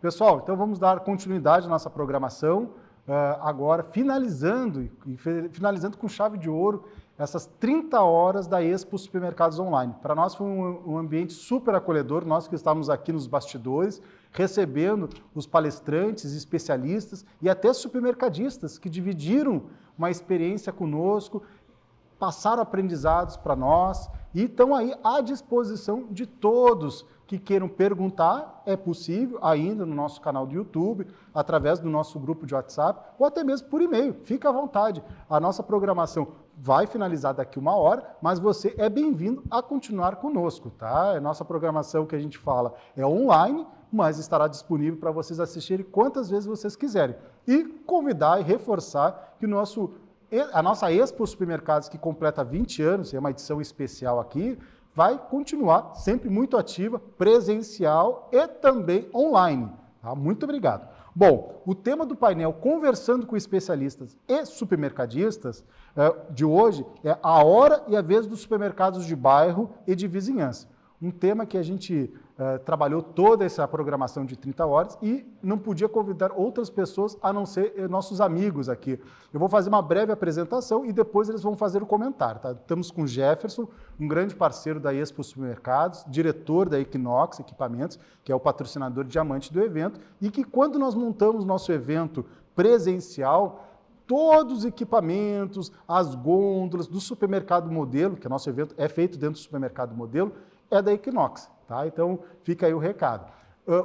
Pessoal, então vamos dar continuidade à nossa programação, agora finalizando com chave de ouro essas 30 horas da Expo Supermercados Online. Para nós foi um ambiente super acolhedor, nós que estávamos aqui nos bastidores, recebendo os palestrantes, especialistas e até supermercadistas que dividiram uma experiência conosco, passaram aprendizados para nós e estão aí à disposição de todos que queiram perguntar. É possível ainda no nosso canal do YouTube, através do nosso grupo de WhatsApp ou até mesmo por e-mail. Fica à vontade. A nossa programação vai finalizar daqui 1 hora, mas você é bem-vindo a continuar conosco, tá? A nossa programação que a gente fala é online, mas estará disponível para vocês assistirem quantas vezes vocês quiserem. E convidar e reforçar que a nossa Expo Supermercados, que completa 20 anos, é uma edição especial aqui, vai continuar sempre muito ativa, presencial e também online. Tá? Muito obrigado. Bom, o tema do painel Conversando com Especialistas e Supermercadistas de hoje é a hora e a vez dos supermercados de bairro e de vizinhança. Um tema que a gente trabalhou toda essa programação de 30 horas e não podia convidar outras pessoas a não ser nossos amigos aqui. Eu vou fazer uma breve apresentação e depois eles vão fazer o comentário. Tá? Estamos com o Jefferson, um grande parceiro da Expo Supermercados, diretor da Equinox Equipamentos, que é o patrocinador diamante do evento, e que quando nós montamos nosso evento presencial, todos os equipamentos, as gôndolas do supermercado modelo, que o nosso evento é feito dentro do supermercado modelo, é da Equinox, tá? Então fica aí o recado.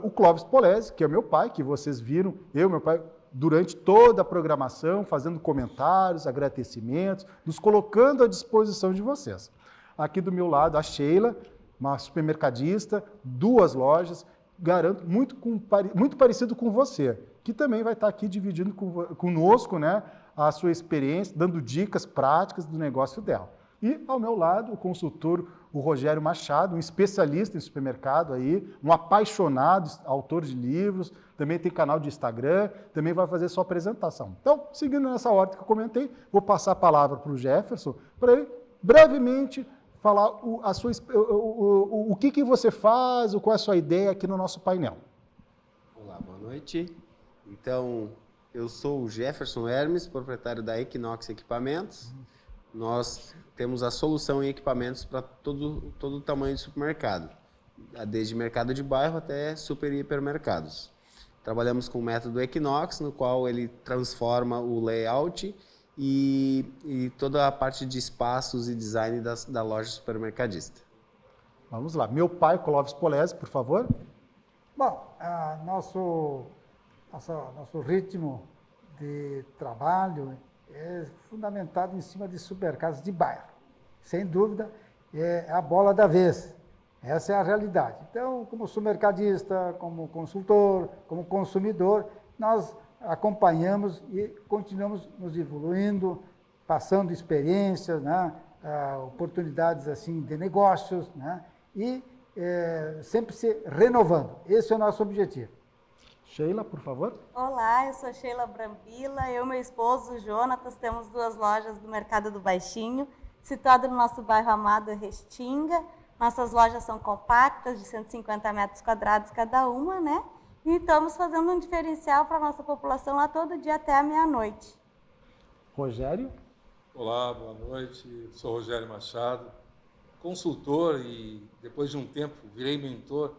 O Clóvis Polese, que é meu pai, que vocês viram, meu pai, durante toda a programação, fazendo comentários, agradecimentos, nos colocando à disposição de vocês. Aqui do meu lado, a Sheila, uma supermercadista, 2 lojas, garanto, muito parecido com você, que também vai estar aqui dividindo conosco, né, a sua experiência, dando dicas práticas do negócio dela. E ao meu lado, o consultor, o Rogério Machado, um especialista em supermercado aí, um apaixonado, autor de livros, também tem canal de Instagram, também vai fazer sua apresentação. Então, seguindo nessa ordem que eu comentei, vou passar a palavra para o Jefferson, para ele brevemente falar o que você faz, qual é a sua ideia aqui no nosso painel. Olá, boa noite. Então, eu sou o Jefferson Hermes, proprietário da Equinox Equipamentos. Nós temos a solução em equipamentos para todo o tamanho de supermercado, desde mercado de bairro até super e hipermercados. Trabalhamos com o método Equinox, no qual ele transforma o layout e toda a parte de espaços e design da loja supermercadista. Vamos lá. Meu pai, Clóvis Polese, por favor. Bom, nosso ritmo de trabalho é fundamentado em cima de supermercados de bairro. Sem dúvida, é a bola da vez. Essa é a realidade. Então, como supermercadista, como consultor, como consumidor, nós acompanhamos e continuamos nos evoluindo, passando experiências, né, oportunidades assim, de negócios, né, e sempre se renovando. Esse é o nosso objetivo. Sheila, por favor. Olá, eu sou Sheila Brambila, eu e meu esposo, Jonatas, temos 2 lojas do Mercado do Baixinho, situado no nosso bairro amado Restinga. Nossas lojas são compactas, de 150 metros quadrados cada uma, né? E estamos fazendo um diferencial para a nossa população lá todo dia até a meia-noite. Rogério. Olá, boa noite. Sou Rogério Machado, consultor e depois de um tempo virei mentor.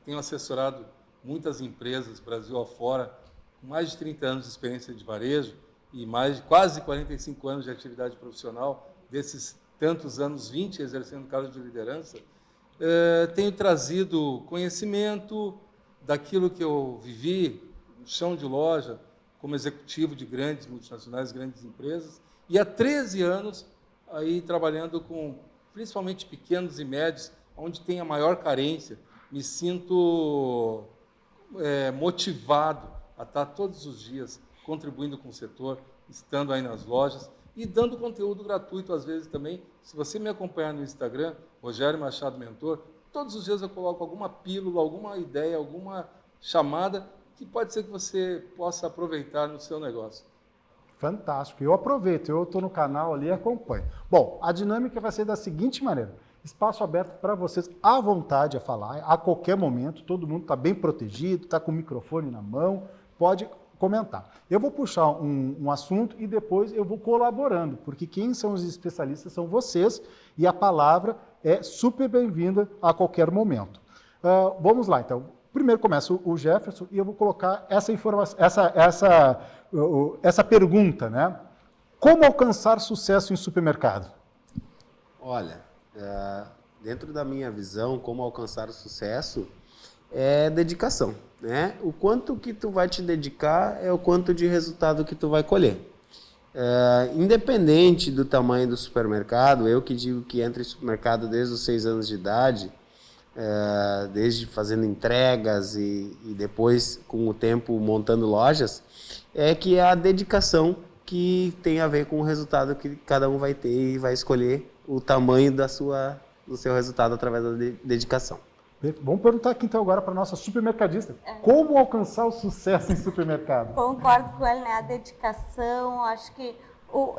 Tenho assessorado muitas empresas, Brasil afora, com mais de 30 anos de experiência de varejo e mais de quase 45 anos de atividade profissional, desses tantos anos, 20 exercendo cargos de liderança. Tenho trazido conhecimento daquilo que eu vivi no chão de loja, como executivo de grandes multinacionais, grandes empresas, e há 13 anos aí trabalhando com principalmente pequenos e médios, onde tem a maior carência. Me sinto motivado a estar todos os dias contribuindo com o setor, estando aí nas lojas e dando conteúdo gratuito às vezes também. Se você me acompanhar no Instagram, Rogério Machado Mentor, todos os dias eu coloco alguma pílula, alguma ideia, alguma chamada que pode ser que você possa aproveitar no seu negócio. Fantástico. Eu aproveito, eu estou no canal ali e acompanho. Bom, a dinâmica vai ser da seguinte maneira. Espaço aberto para vocês à vontade a falar, a qualquer momento, todo mundo está bem protegido, está com o microfone na mão, pode comentar. Eu vou puxar um assunto e depois eu vou colaborando, porque quem são os especialistas são vocês e a palavra é super bem-vinda a qualquer momento. Vamos lá, então. Primeiro começa o Jefferson e eu vou colocar essa informação, essa pergunta, né? Como alcançar sucesso em supermercado? Olha, dentro da minha visão, como alcançar o sucesso é dedicação, né? O quanto que tu vai te dedicar é o quanto de resultado que tu vai colher. Independente do tamanho do supermercado, eu que digo que entro em supermercado desde os 6 anos de idade, desde fazendo entregas e depois, com o tempo, montando lojas, é que é a dedicação que tem a ver com o resultado que cada um vai ter e vai escolher o tamanho do seu resultado através da dedicação. Vamos perguntar aqui então agora para a nossa supermercadista. Como alcançar o sucesso em supermercado? Concordo com ele, né? A dedicação, acho que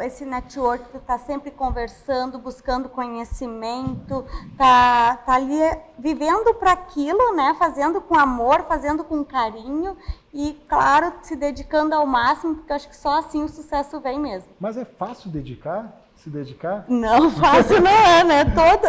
esse network, tu tá sempre conversando, buscando conhecimento, tá ali vivendo para aquilo, né? Fazendo com amor, fazendo com carinho e, claro, se dedicando ao máximo, porque eu acho que só assim o sucesso vem mesmo. Mas é fácil se dedicar? Não, fácil não é, né?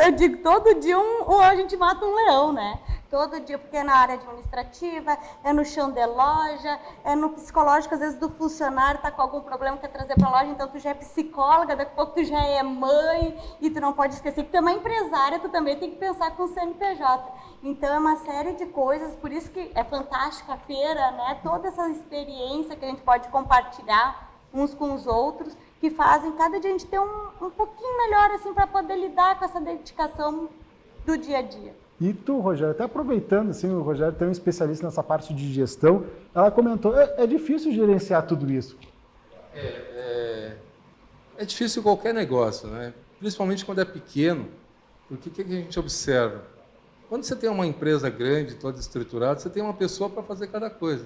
Eu digo, todo dia a gente mata um leão, né? Todo dia, porque é na área administrativa, é no chão de loja, é no psicológico, às vezes do funcionário tá com algum problema, quer trazer para a loja, então tu já é psicóloga, daqui a pouco tu já é mãe, e tu não pode esquecer que tu é uma empresária, tu também tem que pensar com o CNPJ. Então é uma série de coisas, por isso que é fantástica a feira, né? Toda essa experiência que a gente pode compartilhar uns com os outros, que fazem cada dia a gente ter um pouquinho melhor, assim, para poder lidar com essa dedicação do dia a dia. E tu, Rogério, até aproveitando, assim, o Rogério tem um especialista nessa parte de gestão, ela comentou, é difícil gerenciar tudo isso. É difícil qualquer negócio, né? Principalmente quando é pequeno, porque o que a gente observa? Quando você tem uma empresa grande, toda estruturada, você tem uma pessoa para fazer cada coisa.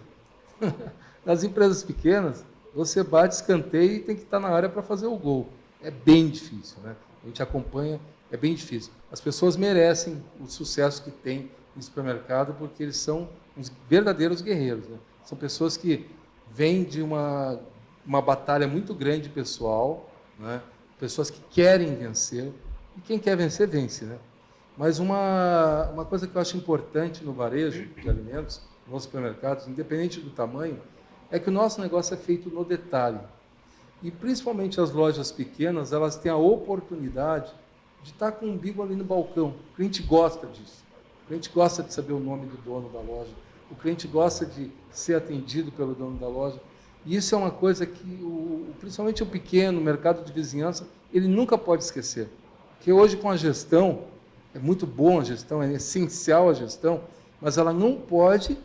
Nas empresas pequenas, você bate, escanteia e tem que estar na área para fazer o gol. É bem difícil, né? A gente acompanha, é bem difícil. As pessoas merecem o sucesso que tem em supermercado porque eles são uns verdadeiros guerreiros, né? São pessoas que vêm de uma batalha muito grande pessoal, né? Pessoas que querem vencer, e quem quer vencer, vence, né? Mas uma coisa que eu acho importante no varejo de alimentos, nos supermercados, independente do tamanho, é que o nosso negócio é feito no detalhe. E principalmente as lojas pequenas, elas têm a oportunidade de estar com o umbigo ali no balcão. O cliente gosta disso. O cliente gosta de saber o nome do dono da loja. O cliente gosta de ser atendido pelo dono da loja. E isso é uma coisa que, principalmente o pequeno mercado de vizinhança, ele nunca pode esquecer. Porque hoje, com a gestão, é muito bom a gestão, é essencial a gestão, mas ela não pode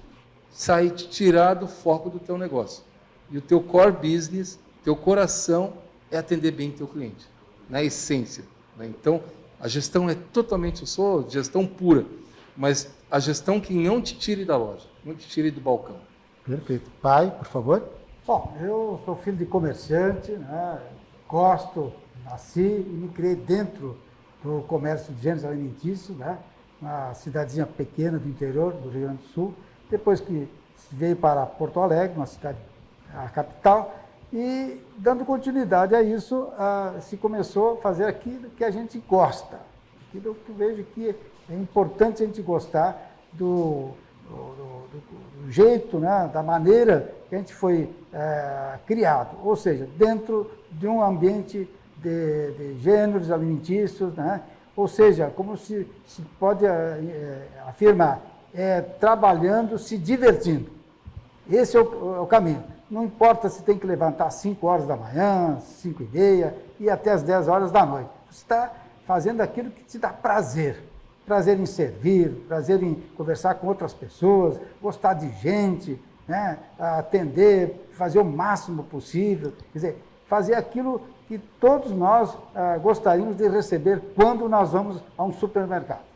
sair, te tirar do foco do teu negócio. E o teu core business, teu coração, é atender bem o teu cliente, na essência. Né? Então, a gestão é totalmente, eu sou gestão pura, mas a gestão que não te tire da loja, não te tire do balcão. Perfeito. Pai, por favor. Bom, eu sou filho de comerciante, né? Gosto, nasci e me criei dentro do comércio de gêneros alimentícios, né? Uma cidadezinha pequena do interior do Rio Grande do Sul. Depois que veio para Porto Alegre, uma cidade, a capital, e dando continuidade a isso, se começou a fazer aquilo que a gente gosta. Aquilo que eu vejo que é importante a gente gostar do jeito, né, da maneira que a gente foi criado, ou seja, dentro de um ambiente de gêneros alimentícios, né, ou seja, como se pode afirmar, trabalhando, se divertindo. Esse é o caminho. Não importa se tem que levantar às 5 horas da manhã, 5h30 e até às 10 horas da noite. Você está fazendo aquilo que te dá prazer. Prazer em servir, prazer em conversar com outras pessoas, gostar de gente, né? Atender, fazer o máximo possível. Quer dizer, fazer aquilo que todos nós gostaríamos de receber quando nós vamos a um supermercado.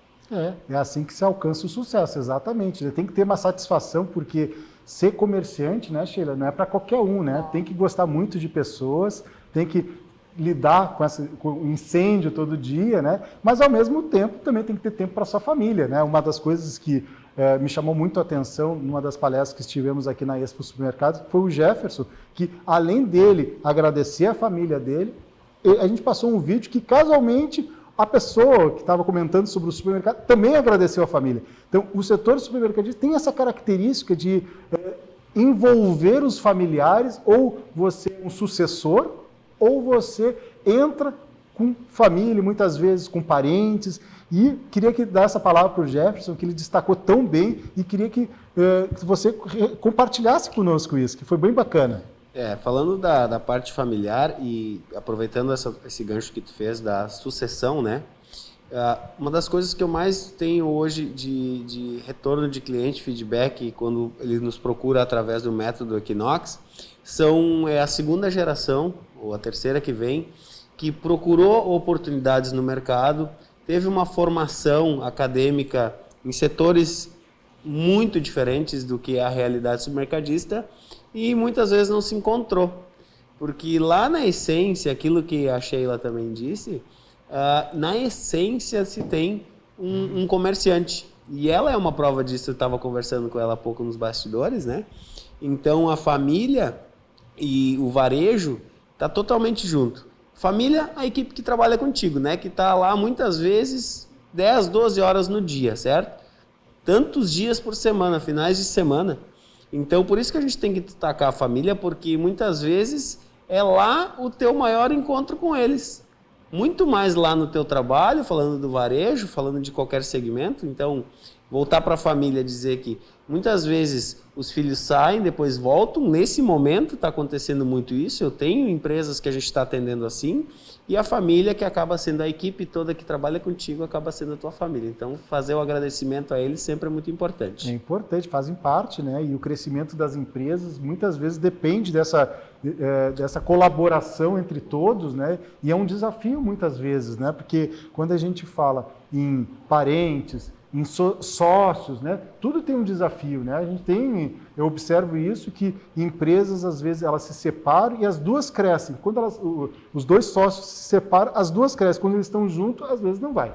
É assim que se alcança o sucesso, exatamente. Tem que ter uma satisfação, porque ser comerciante, né, Sheila, não é para qualquer um, né? Tem que gostar muito de pessoas, tem que lidar com o incêndio todo dia, né? Mas ao mesmo tempo também tem que ter tempo para sua família, né? Uma das coisas que me chamou muito a atenção numa das palestras que estivemos aqui na Expo Supermercados foi o Jefferson, que além dele agradecer a família dele, a gente passou um vídeo que casualmente a pessoa que estava comentando sobre o supermercado também agradeceu a família. Então, o setor supermercadista tem essa característica de envolver os familiares, ou você é um sucessor, ou você entra com família, muitas vezes com parentes. E queria que dar essa palavra para o Jefferson, que ele destacou tão bem, e queria que você compartilhasse conosco isso, que foi bem bacana. Falando da parte familiar e aproveitando esse gancho que tu fez da sucessão, né? Uma das coisas que eu mais tenho hoje de retorno de cliente, feedback, quando ele nos procura através do método Equinox, é a segunda geração, ou a terceira que vem, que procurou oportunidades no mercado, teve uma formação acadêmica em setores muito diferentes do que é a realidade supermercadista, e muitas vezes não se encontrou, porque lá na essência, aquilo que a Sheila também disse, na essência se tem um comerciante, e ela é uma prova disso. Eu estava conversando com ela há pouco nos bastidores, né? Então a família e o varejo tá totalmente junto. Família, a equipe que trabalha contigo, né? Que está lá muitas vezes 10, 12 horas no dia, certo? Tantos dias por semana, finais de semana. Então, por isso que a gente tem que destacar a família, porque muitas vezes é lá o teu maior encontro com eles. Muito mais lá no teu trabalho, falando do varejo, falando de qualquer segmento. Então, voltar para a família, dizer que muitas vezes os filhos saem, depois voltam. Nesse momento está acontecendo muito isso. Eu tenho empresas que a gente está atendendo assim. E a família, que acaba sendo a equipe toda que trabalha contigo, acaba sendo a tua família. Então, fazer o agradecimento a eles sempre é muito importante. É importante, fazem parte, né? E o crescimento das empresas muitas vezes depende dessa colaboração entre todos, né? E é um desafio muitas vezes, né? Porque quando a gente fala em parentes, em sócios, né? Tudo tem um desafio, né? Eu observo isso, que empresas às vezes elas se separam e as duas crescem. Quando os dois sócios se separam, as duas crescem. Quando eles estão juntos, às vezes não vai.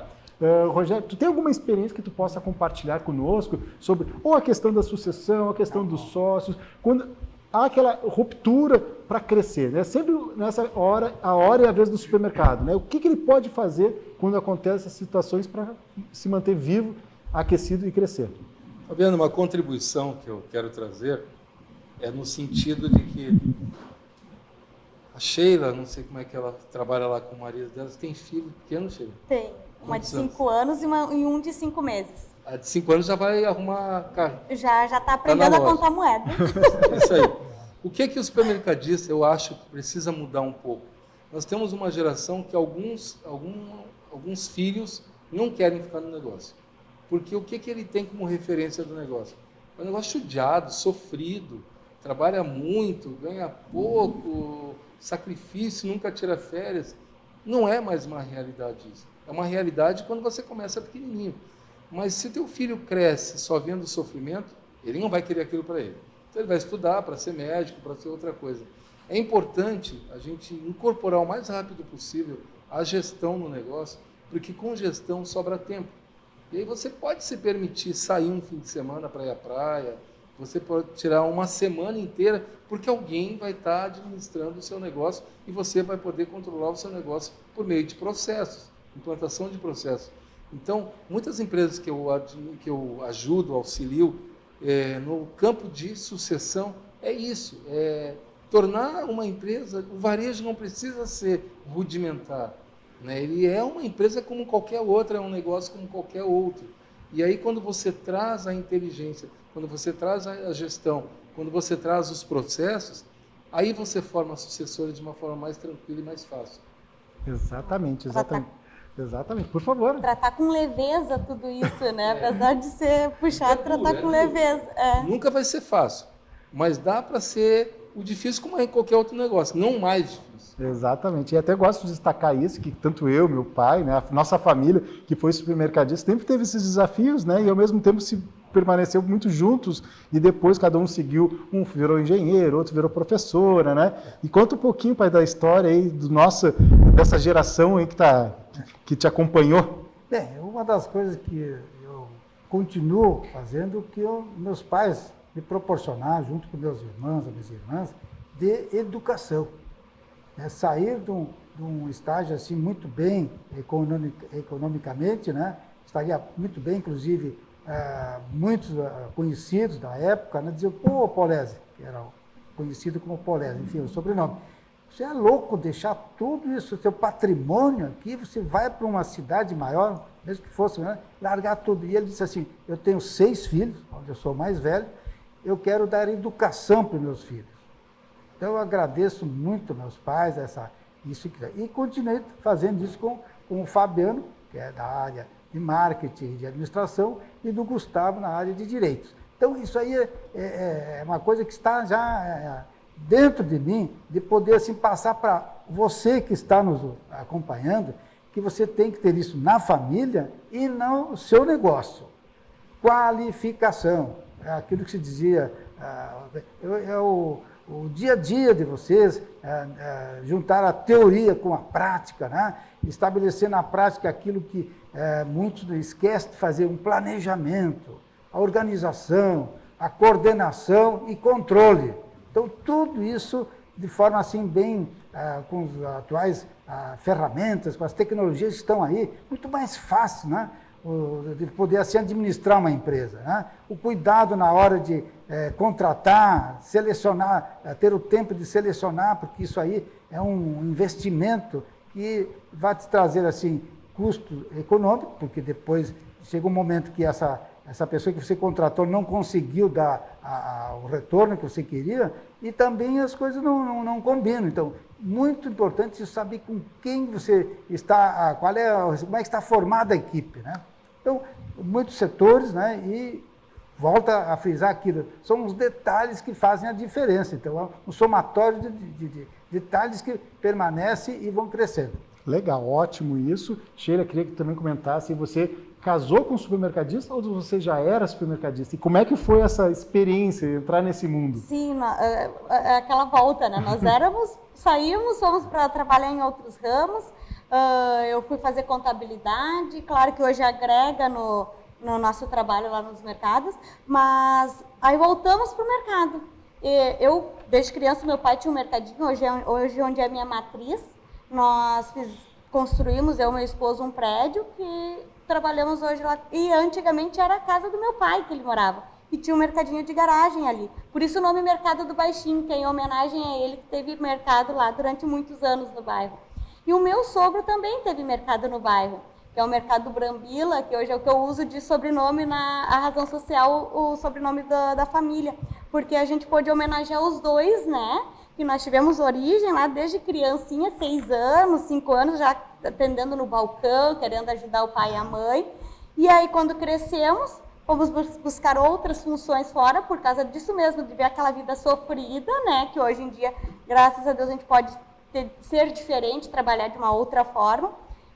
Rogério, tu tem alguma experiência que tu possa compartilhar conosco sobre ou a questão da sucessão, a questão dos sócios, quando há aquela ruptura para crescer, né? Sempre nessa hora, a hora é a vez do supermercado, né? O que ele pode fazer quando acontecem essas situações para se manter vivo, aquecido e crescer? Fabiano, uma contribuição que eu quero trazer é no sentido de que a Sheila, não sei como é que ela trabalha lá com o marido dela, tem filho pequeno, Sheila? Tem. Uma de 5 anos e um de 5 meses. A de 5 anos já vai arrumar carro. Já está aprendendo a contar moeda. Isso aí. O que o supermercadista, eu acho que precisa mudar um pouco? Nós temos uma geração que alguns filhos não querem ficar no negócio. Porque o que ele tem como referência do negócio? É um negócio judiado, sofrido, trabalha muito, ganha pouco, sacrifício, nunca tira férias. Não é mais uma realidade isso. É uma realidade quando você começa pequenininho. Mas se teu filho cresce só vendo o sofrimento, ele não vai querer aquilo para ele. Então ele vai estudar para ser médico, para ser outra coisa. É importante a gente incorporar o mais rápido possível a gestão no negócio, porque com gestão sobra tempo. E aí você pode se permitir sair um fim de semana para ir à praia, você pode tirar uma semana inteira, porque alguém vai estar administrando o seu negócio e você vai poder controlar o seu negócio por meio de processos, implantação de processos. Então, muitas empresas que eu ajudo, auxilio, no campo de sucessão, é isso, tornar uma empresa, o varejo não precisa ser rudimentar, né? Ele é uma empresa como qualquer outra, é um negócio como qualquer outro. E aí, quando você traz a inteligência, quando você traz a gestão, quando você traz os processos, aí você forma sucessores de uma forma mais tranquila e mais fácil. Exatamente. Exatamente, por favor. Tratar com leveza tudo isso, né? Apesar de ser puxado, tratar com leveza. Nunca vai ser fácil, mas dá para ser o difícil como é em qualquer outro negócio, não mais difícil. Exatamente, e até gosto de destacar isso, que tanto eu, meu pai, né, a nossa família, que foi supermercadista, sempre teve esses desafios, né, e ao mesmo tempo se permaneceu muito juntos e depois cada um seguiu, um virou engenheiro, outro virou professora, né? E conta um pouquinho, pai, da história aí dessa geração aí que te acompanhou. Bem, uma das coisas que eu continuo fazendo, que meus pais me proporcionaram, junto com meus irmãos, as minhas irmãs, de educação. Sair de um estágio assim muito bem economicamente, né? Estaria muito bem, inclusive, muitos conhecidos da época, né? Diziam, pô, Polese, que era conhecido como Polese, enfim, o sobrenome. Você é louco deixar tudo isso, seu patrimônio aqui, você vai para uma cidade maior, mesmo que fosse, né? Largar tudo. E ele disse assim, eu tenho 6 filhos, onde eu sou mais velho, eu quero dar educação para os meus filhos. Então, eu agradeço muito meus pais, e continuei fazendo isso com o Fabiano, que é da área de marketing e de administração, e do Gustavo na área de direitos. Então, isso aí é uma coisa que está já dentro de mim, de poder assim, passar para você que está nos acompanhando, que você tem que ter isso na família e no seu negócio. Qualificação, é aquilo que se dizia, o dia a dia de vocês, juntar a teoria com a prática, né? Estabelecer na prática aquilo que muitos esquecem de fazer, um planejamento, a organização, a coordenação e controle. Então, tudo isso de forma assim bem, com as atuais ferramentas, com as tecnologias que estão aí, muito mais fácil, né? De poder assim administrar uma empresa, né? O cuidado na hora de contratar, selecionar, ter o tempo de selecionar, porque isso aí é um investimento que vai te trazer assim custo econômico, porque depois chega um momento que essa pessoa que você contratou não conseguiu dar o retorno que você queria, e também as coisas não combinam. Então, muito importante saber com quem você está, como é que está formada a equipe, né? Então, muitos setores, né? E volta a frisar aquilo, são os detalhes que fazem a diferença. Então, é um somatório de detalhes que permanecem e vão crescendo. Legal, ótimo isso. Sheila, queria que também comentasse, você casou com supermercadista ou você já era supermercadista? E como é que foi essa experiência, entrar nesse mundo? Sim, aquela volta, né? Nós saímos, fomos para trabalhar em outros ramos, eu fui fazer contabilidade, claro que hoje agrega no nosso trabalho lá nos mercados, mas aí voltamos para o mercado. Eu, desde criança, meu pai tinha um mercadinho, hoje onde é a minha matriz, nós construímos, eu e meu esposo, um prédio que trabalhamos hoje lá. E antigamente era a casa do meu pai que ele morava. E tinha um mercadinho de garagem ali. Por isso o nome Mercado do Baixinho, que é em homenagem a ele, que teve mercado lá durante muitos anos no bairro. E o meu sogro também teve mercado no bairro, que é o Mercado Brambila, que hoje é o que eu uso de sobrenome a razão social, o sobrenome da família. Porque a gente pôde homenagear os dois, né? Que nós tivemos origem lá desde criancinha, 6 anos, 5 anos, já atendendo no balcão, querendo ajudar o pai e a mãe. E aí, quando crescemos, fomos buscar outras funções fora, por causa disso mesmo, de ver aquela vida sofrida, né? Que hoje em dia, graças a Deus, a gente pode ser diferente, trabalhar de uma outra forma.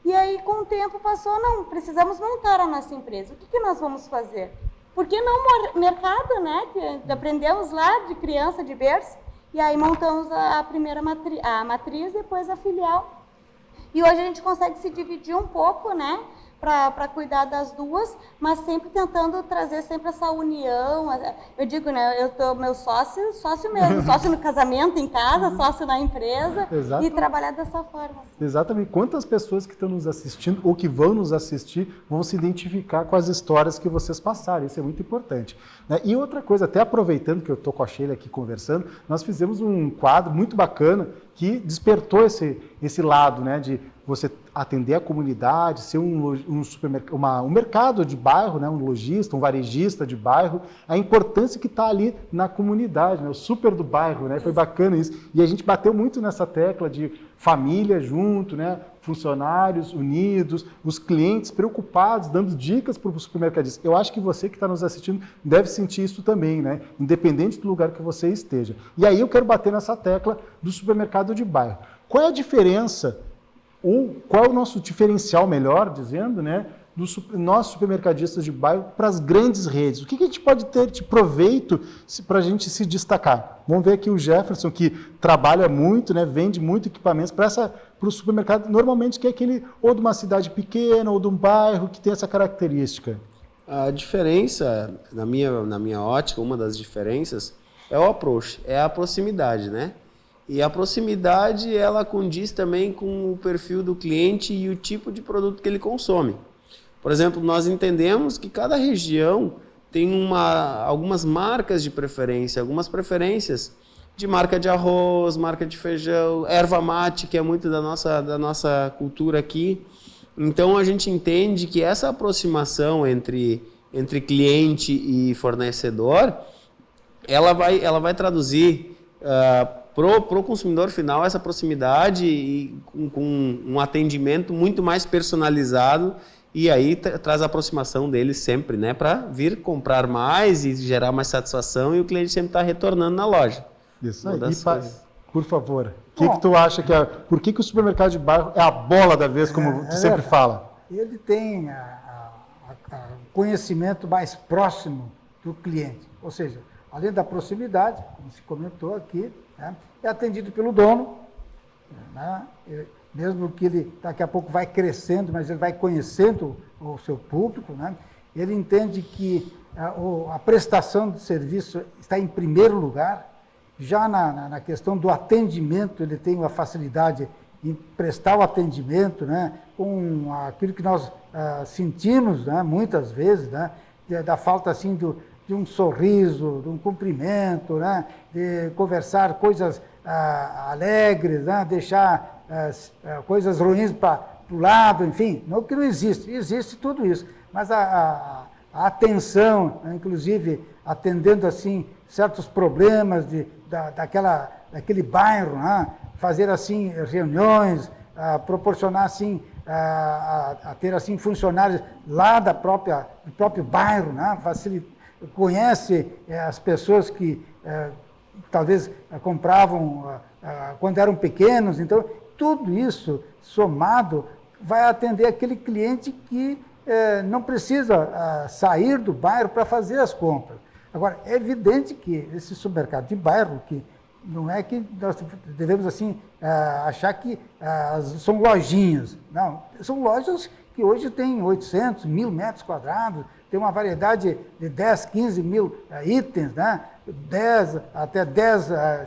E aí, com o tempo passou, não, precisamos montar a nossa empresa. O que nós vamos fazer? Por que não mercado, né? Que aprendemos lá de criança, de berço. E aí montamos a primeira matriz, depois a filial. E hoje a gente consegue se dividir um pouco, né? Para cuidar das duas, mas sempre tentando trazer sempre essa união. Eu digo, né? Eu tô meu sócio mesmo, sócio no casamento, em casa, sócio na empresa. Exato. E trabalhar dessa forma. Assim. Exatamente. Quantas pessoas que estão nos assistindo ou que vão nos assistir vão se identificar com as histórias que vocês passaram. Isso é muito importante. Né? E outra coisa, até aproveitando que eu estou com a Sheila aqui conversando, nós fizemos um quadro muito bacana que despertou esse lado, né, de você atender a comunidade, ser um mercado de bairro, né, um lojista, um varejista de bairro, a importância que está ali na comunidade, né, o super do bairro, né, foi bacana isso. E a gente bateu muito nessa tecla de família junto, né, funcionários unidos, os clientes preocupados, dando dicas para o supermercadista. Eu acho que você que está nos assistindo deve sentir isso também, né, independente do lugar que você esteja. E aí eu quero bater nessa tecla do supermercado de bairro. Qual é a diferença ou qual é o nosso diferencial, melhor dizendo, né, nós supermercadistas de bairro para as grandes redes? O que a gente pode ter de proveito para a gente se destacar? Vamos ver aqui o Jefferson, que trabalha muito, né, vende muito equipamentos para o supermercado, normalmente que é aquele ou de uma cidade pequena ou de um bairro que tem essa característica. A diferença, na minha ótica, uma das diferenças é o approach, é a proximidade, né? E a proximidade, ela condiz também com o perfil do cliente e o tipo de produto que ele consome. Por exemplo, nós entendemos que cada região tem algumas marcas de preferência, algumas preferências de marca de arroz, marca de feijão, erva mate, que é muito da nossa cultura aqui. Então, a gente entende que essa aproximação entre cliente e fornecedor, ela vai traduzir para o consumidor final essa proximidade e com um atendimento muito mais personalizado, e aí traz a aproximação deles sempre, né, para vir comprar mais e gerar mais satisfação, e o cliente sempre está retornando na loja. Isso aí. Por favor, o que tu acha por que o supermercado de bairro é a bola da vez, como tu sempre fala? Ele tem conhecimento mais próximo do cliente, ou seja, além da proximidade, como se comentou aqui, né, é atendido pelo dono, né, mesmo que ele daqui a pouco vai crescendo, mas ele vai conhecendo o seu público, né, ele entende que a prestação de serviço está em primeiro lugar. Já na questão do atendimento, ele tem uma facilidade em prestar o atendimento, né, com aquilo que nós sentimos, né, muitas vezes, né, da falta assim, de um sorriso, de um cumprimento, né, de conversar coisas alegres, né, deixar coisas ruins para o lado, enfim, não que não existe tudo isso, mas a atenção, né, inclusive atendendo assim certos problemas daquele bairro, né? Fazer assim reuniões, proporcionar assim a ter assim funcionários lá do próprio bairro, né? Conhece as pessoas que talvez compravam quando eram pequenos, então tudo isso somado vai atender aquele cliente que não precisa sair do bairro para fazer as compras. Agora, é evidente que esse supermercado de bairro, que não é que nós devemos assim achar que são lojinhas. Não, são lojas que hoje têm 800, 1.000 metros quadrados, tem uma variedade de 10, 15 mil itens, né? 10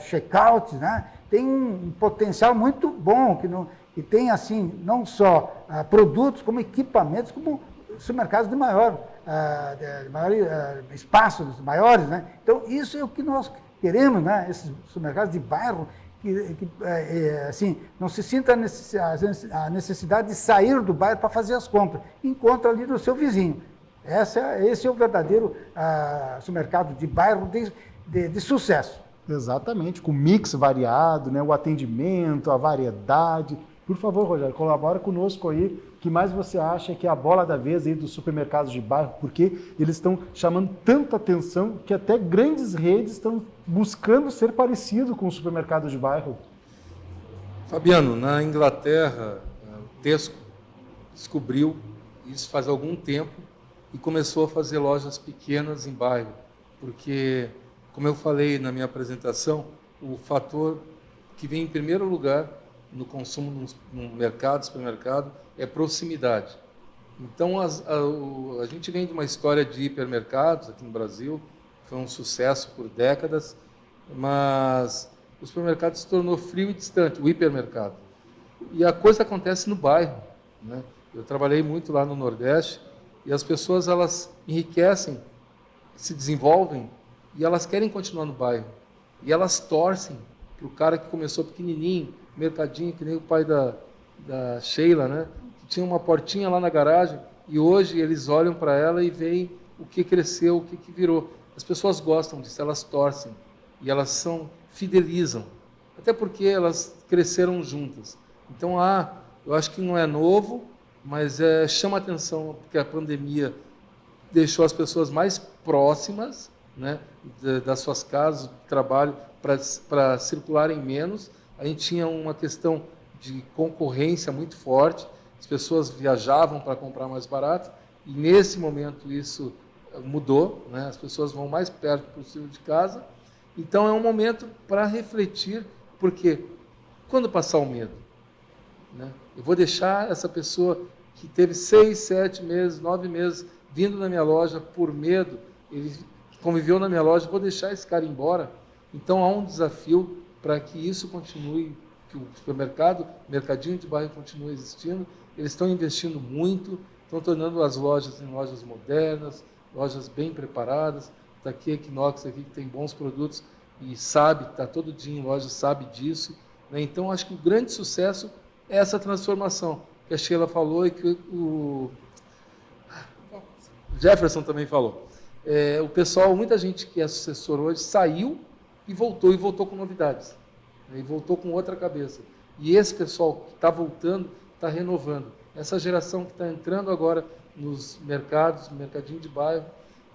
checkouts, né? Tem um potencial muito bom, que tem assim, não só produtos, como equipamentos, como supermercados de maior espaços maiores, né? Então, isso é o que nós queremos, né? Esses supermercados de bairro, que assim, não se sinta a necessidade de sair do bairro para fazer as compras. Encontra ali no seu vizinho. Esse é o verdadeiro supermercado de bairro de sucesso. Exatamente, com mix variado, né? O atendimento, a variedade. Por favor, Rogério, colabora conosco aí. O que mais você acha que é a bola da vez aí dos supermercados de bairro? Porque eles estão chamando tanta atenção que até grandes redes estão buscando ser parecido com o supermercado de bairro. Fabiano, na Inglaterra, o Tesco descobriu isso faz algum tempo e começou a fazer lojas pequenas em bairro, porque, como eu falei na minha apresentação, o fator que vem em primeiro lugar no consumo no mercado, supermercado, é proximidade. Então, a gente vem de uma história de hipermercados aqui no Brasil, foi um sucesso por décadas, mas o supermercado se tornou frio e distante, o hipermercado. E a coisa acontece no bairro, né? Eu trabalhei muito lá no Nordeste e as pessoas, elas enriquecem, se desenvolvem e elas querem continuar no bairro. E elas torcem para o cara que começou pequenininho, mercadinho, que nem o pai da Sheila, né? Que tinha uma portinha lá na garagem e hoje eles olham para ela e veem o que cresceu, o que virou. As pessoas gostam disso, elas torcem e elas fidelizam, até porque elas cresceram juntas. Então, eu acho que não é novo, mas chama atenção porque a pandemia deixou as pessoas mais próximas, né, das suas casas, do trabalho, para circularem menos. A gente tinha uma questão de concorrência muito forte as pessoas viajavam para comprar mais barato, e nesse momento isso mudou, né? As pessoas vão mais perto possível de casa. Então é um momento para refletir, porque quando passar o medo, né? Eu vou deixar essa pessoa que teve 6, 7 meses, 9 meses vindo na minha loja por medo, ele conviveu na minha loja, vou deixar esse cara embora. Então há um desafio para que isso continue, que o supermercado, o mercadinho de bairro continue existindo. Eles estão investindo muito, estão tornando as lojas em lojas modernas, lojas bem preparadas. Está aqui a Equinox, aqui, que tem bons produtos e sabe, está todo dia em loja, sabe disso, né? Então acho que o grande sucesso é essa transformação que a Sheila falou e que o Jefferson também falou. O pessoal, muita gente que é sucessor hoje saiu e voltou com novidades, né? E voltou com outra cabeça. E esse pessoal que está voltando, está renovando. Essa geração que está entrando agora nos mercados, no mercadinho de bairro,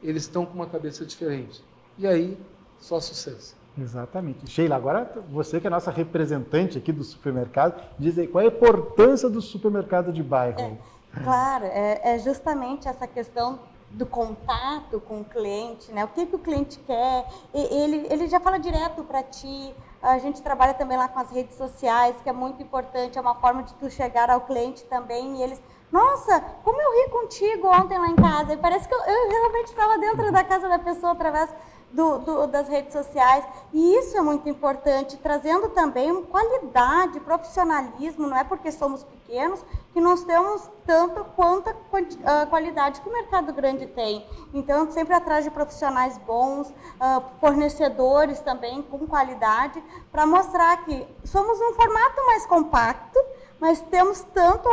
eles estão com uma cabeça diferente. E aí, só sucesso. Exatamente. Sheila, agora você que é a nossa representante aqui do supermercado, diz aí qual é a importância do supermercado de bairro. Claro, é justamente essa questão do contato com o cliente, né? O que o cliente quer, ele já fala direto para ti. A gente trabalha também lá com as redes sociais, que é muito importante, é uma forma de tu chegar ao cliente também, e eles, nossa, como eu ri contigo ontem lá em casa, e parece que eu realmente estava dentro da casa da pessoa através das redes sociais, e isso é muito importante, trazendo também qualidade, profissionalismo, não é porque somos pequenos que nós temos tanto quanto a qualidade que o mercado grande tem. Então, sempre atrás de profissionais bons, fornecedores também com qualidade, para mostrar que somos um formato mais compacto, mas temos tanto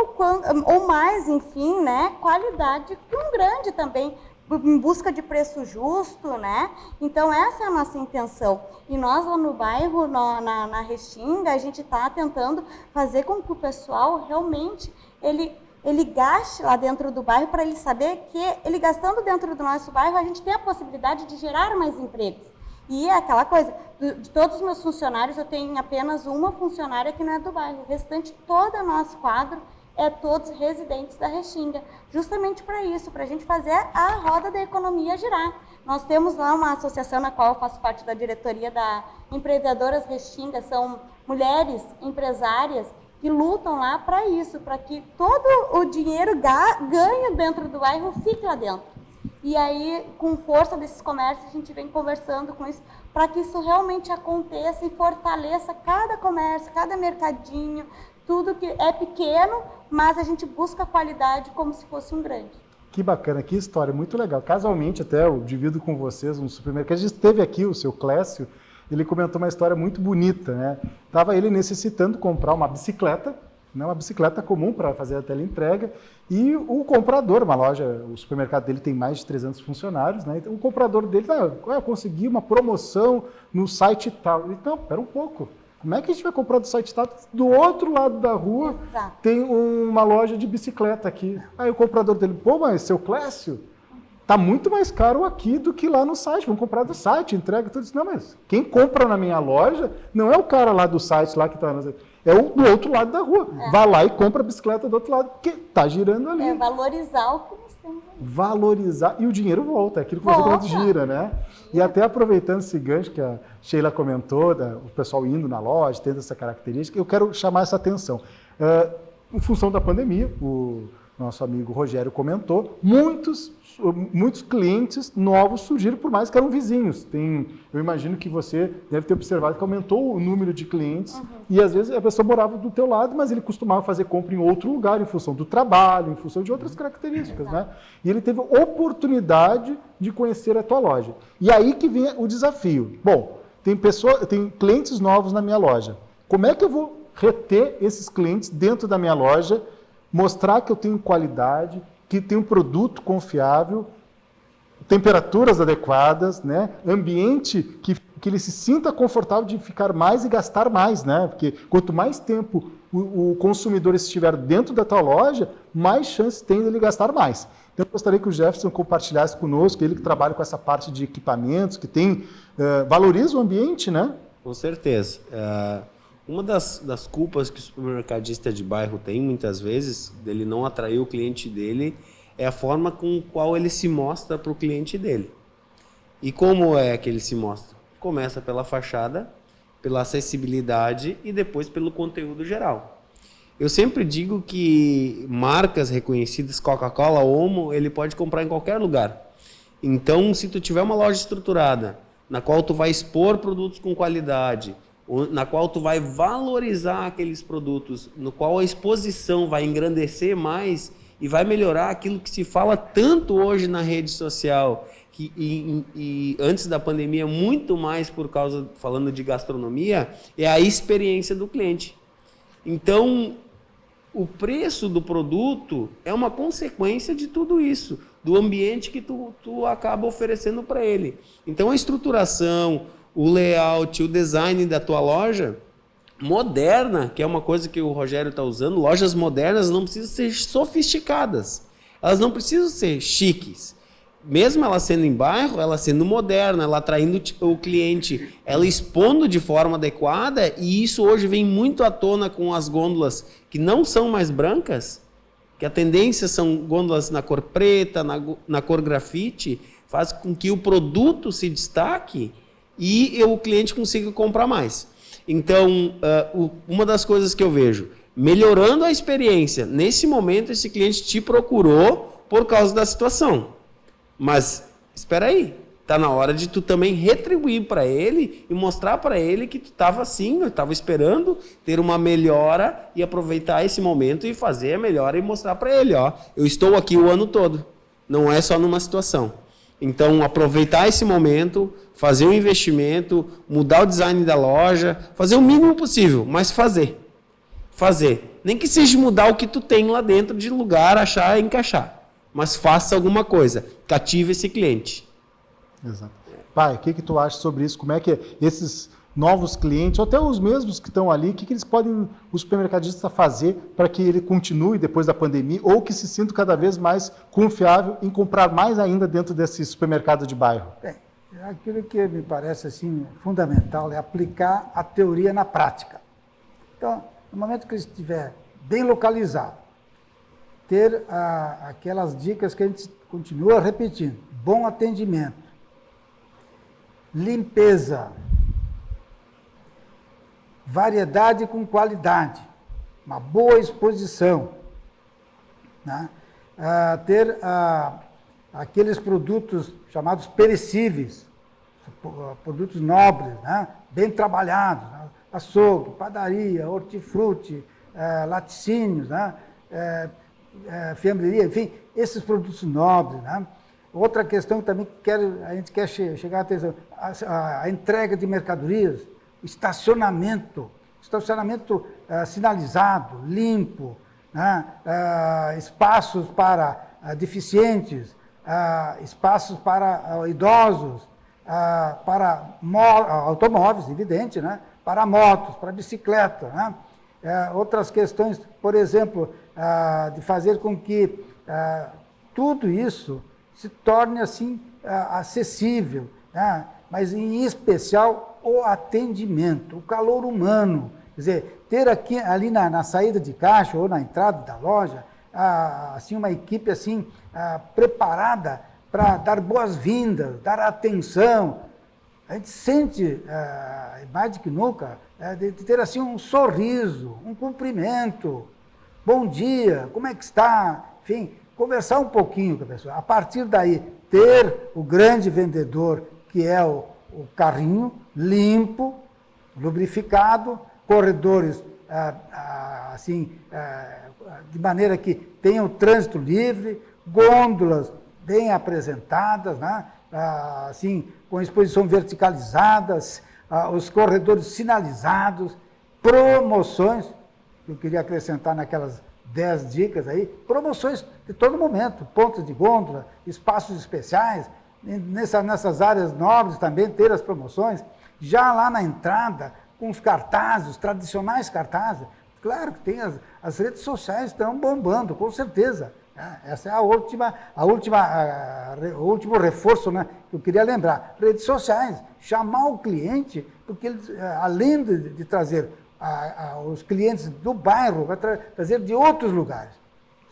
ou mais, enfim, né, qualidade que um grande também, em busca de preço justo, né? Então, essa é a nossa intenção. E nós, lá no bairro, na Restinga, a gente está tentando fazer com que o pessoal realmente, ele gaste lá dentro do bairro, para ele saber que, ele gastando dentro do nosso bairro, a gente tem a possibilidade de gerar mais empregos. E é aquela coisa, de todos os meus funcionários, eu tenho apenas uma funcionária que não é do bairro. O restante, todo o nosso quadro, é todos residentes da Restinga, justamente para isso, para a gente fazer a roda da economia girar. Nós temos lá uma associação na qual eu faço parte da diretoria da Empreendedoras Restinga, são mulheres empresárias que lutam lá para isso, para que todo o dinheiro ganho dentro do bairro fique lá dentro. E aí, com força desses comércios, a gente vem conversando com isso, para que isso realmente aconteça e fortaleça cada comércio, cada mercadinho, tudo que é pequeno, mas a gente busca a qualidade como se fosse um grande. Que bacana, que história, muito legal. Casualmente, até eu divido com vocês um supermercado. A gente teve aqui o seu Clécio, ele comentou uma história muito bonita, né? Estava ele necessitando comprar uma bicicleta, né? Uma bicicleta comum para fazer a teleentrega, e o comprador, uma loja, o supermercado dele tem mais de 300 funcionários, né? Então, o comprador dele, eu consegui uma promoção no site tal. Ele, não, espera um pouco. Como é que a gente vai comprar do site tal? Do outro lado da rua, Exato. tem uma loja de bicicleta aqui. Aí o comprador dele, pô, mas seu Clécio, tá muito mais caro aqui do que lá no site. Vamos comprar do site, entrega tudo isso. Não, mas quem compra na minha loja não é o cara lá do site, lá que tá... É o do outro lado da rua. Vai lá e compra a bicicleta do outro lado, porque tá girando ali. É valorizar o que nós temos ali. Valorizar, e o dinheiro volta, é aquilo que você falou, gira, né? E até aproveitando esse gancho que a Sheila comentou, o pessoal indo na loja, tendo essa característica, eu quero chamar essa atenção. Em função da pandemia, o nosso amigo Rogério comentou, muitos clientes novos surgiram, por mais que eram vizinhos. Eu imagino que você deve ter observado que aumentou o número de clientes, e às vezes a pessoa morava do teu lado, mas ele costumava fazer compra em outro lugar, em função do trabalho, em função de outras características, né? E ele teve oportunidade de conhecer a tua loja. E aí que vem o desafio. Bom, tem clientes novos na minha loja. Como é que eu vou reter esses clientes dentro da minha loja, mostrar que eu tenho qualidade, que tem um produto confiável, temperaturas adequadas, né? Ambiente que ele se sinta confortável de ficar mais e gastar mais, né? Porque quanto mais tempo o consumidor estiver dentro da tua loja, mais chance tem dele gastar mais. Então, eu gostaria que o Jefferson compartilhasse conosco, ele que trabalha com essa parte de equipamentos, que valoriza o ambiente, né? Com certeza. Uma das culpas que o supermercadista de bairro tem, muitas vezes, dele não atrair o cliente dele, é a forma com qual ele se mostra para o cliente dele. E como é que ele se mostra? Começa pela fachada, pela acessibilidade e depois pelo conteúdo geral. Eu sempre digo que marcas reconhecidas, Coca-Cola, Omo, ele pode comprar em qualquer lugar. Então, se tu tiver uma loja estruturada, na qual tu vai expor produtos com qualidade, na qual tu vai valorizar aqueles produtos, no qual a exposição vai engrandecer mais e vai melhorar aquilo que se fala tanto hoje na rede social, e antes da pandemia, muito mais por causa, falando de gastronomia, é a experiência do cliente. Então, o preço do produto é uma consequência de tudo isso, do ambiente que tu acaba oferecendo para ele. Então, a estruturação, o layout, o design da tua loja moderna, que é uma coisa que o Rogério está usando, lojas modernas não precisam ser sofisticadas, elas não precisam ser chiques. Mesmo ela sendo em bairro, ela sendo moderna, ela atraindo o cliente, ela expondo de forma adequada, e isso hoje vem muito à tona com as gôndolas que não são mais brancas, que a tendência são gôndolas na cor preta, na cor grafite, faz com que o produto se destaque e o cliente consiga comprar mais. Então, uma das coisas que eu vejo, melhorando a experiência, nesse momento esse cliente te procurou por causa da situação. Mas, espera aí, tá na hora de tu também retribuir para ele e mostrar para ele que tu estava assim, eu estava esperando ter uma melhora e aproveitar esse momento e fazer a melhora e mostrar para ele, ó, eu estou aqui o ano todo, não é só numa situação. Então, aproveitar esse momento, fazer um investimento, mudar o design da loja, fazer o mínimo possível, mas fazer. Fazer. Nem que seja mudar o que tu tem lá dentro de lugar, achar e encaixar. Mas faça alguma coisa, cative esse cliente. Exato. Pai, o que tu acha sobre isso? Como é que esses novos clientes, ou até os mesmos que estão ali, o que eles podem, os supermercadistas, fazer para que ele continue depois da pandemia, ou que se sinta cada vez mais confiável em comprar mais ainda dentro desse supermercado de bairro? Bem, aquilo que me parece assim, fundamental é aplicar a teoria na prática. Então, no momento que ele estiver bem localizado, ter aquelas dicas que a gente continua repetindo. Bom atendimento, limpeza, variedade com qualidade, uma boa exposição, né? Ter aqueles produtos chamados perecíveis, produtos nobres, né? Bem trabalhados, né? Açougue, padaria, hortifruti, laticínios, né? Fiambreria, enfim, esses produtos nobres, né? Outra questão que também a gente quer chegar a atenção, a entrega de mercadorias, estacionamento sinalizado, limpo, né? Espaços para deficientes, espaços para idosos, para automóveis, evidente, né? Para motos, para bicicleta, né? Outras questões, por exemplo, de fazer com que tudo isso se torne assim acessível, né? Mas em especial o atendimento, o calor humano. Quer dizer, ter ali na saída de caixa ou na entrada da loja, assim, uma equipe assim, preparada para dar boas-vindas, dar atenção. A gente sente, mais do que nunca, de ter assim um sorriso, um cumprimento. Bom dia, como é que está? Enfim, conversar um pouquinho com a pessoa. A partir daí, ter o grande vendedor, que é o carrinho limpo, lubrificado, corredores assim, de maneira que tenha o trânsito livre, gôndolas bem apresentadas, né? Assim, com exposição verticalizadas, os corredores sinalizados, promoções, que eu queria acrescentar naquelas 10 dicas aí, promoções de todo momento, pontos de gôndola, espaços especiais, nessas áreas nobres também ter as promoções, já lá na entrada, com os cartazes, os tradicionais cartazes. Claro que tem as redes sociais estão bombando, com certeza. Essa é o último reforço, né, que eu queria lembrar. Redes sociais, chamar o cliente, porque ele, além de trazer os clientes do bairro, vai trazer de outros lugares.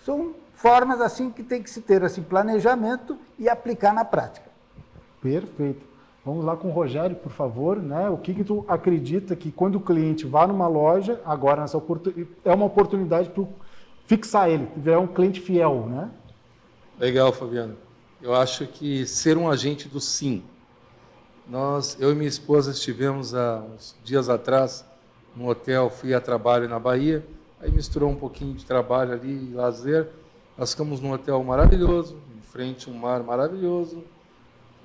São formas assim que tem que se ter assim, planejamento e aplicar na prática. Perfeito. Vamos lá com o Rogério, por favor, né? O que tu acredita que quando o cliente vá numa loja, agora é uma oportunidade para fixar ele, virar um cliente fiel, né? Legal, Fabiano. Eu acho que ser um agente do sim. Eu e minha esposa estivemos há uns dias atrás no hotel, fui a trabalho na Bahia, aí misturou um pouquinho de trabalho ali e lazer. Nós ficamos num hotel maravilhoso, em frente a um mar maravilhoso,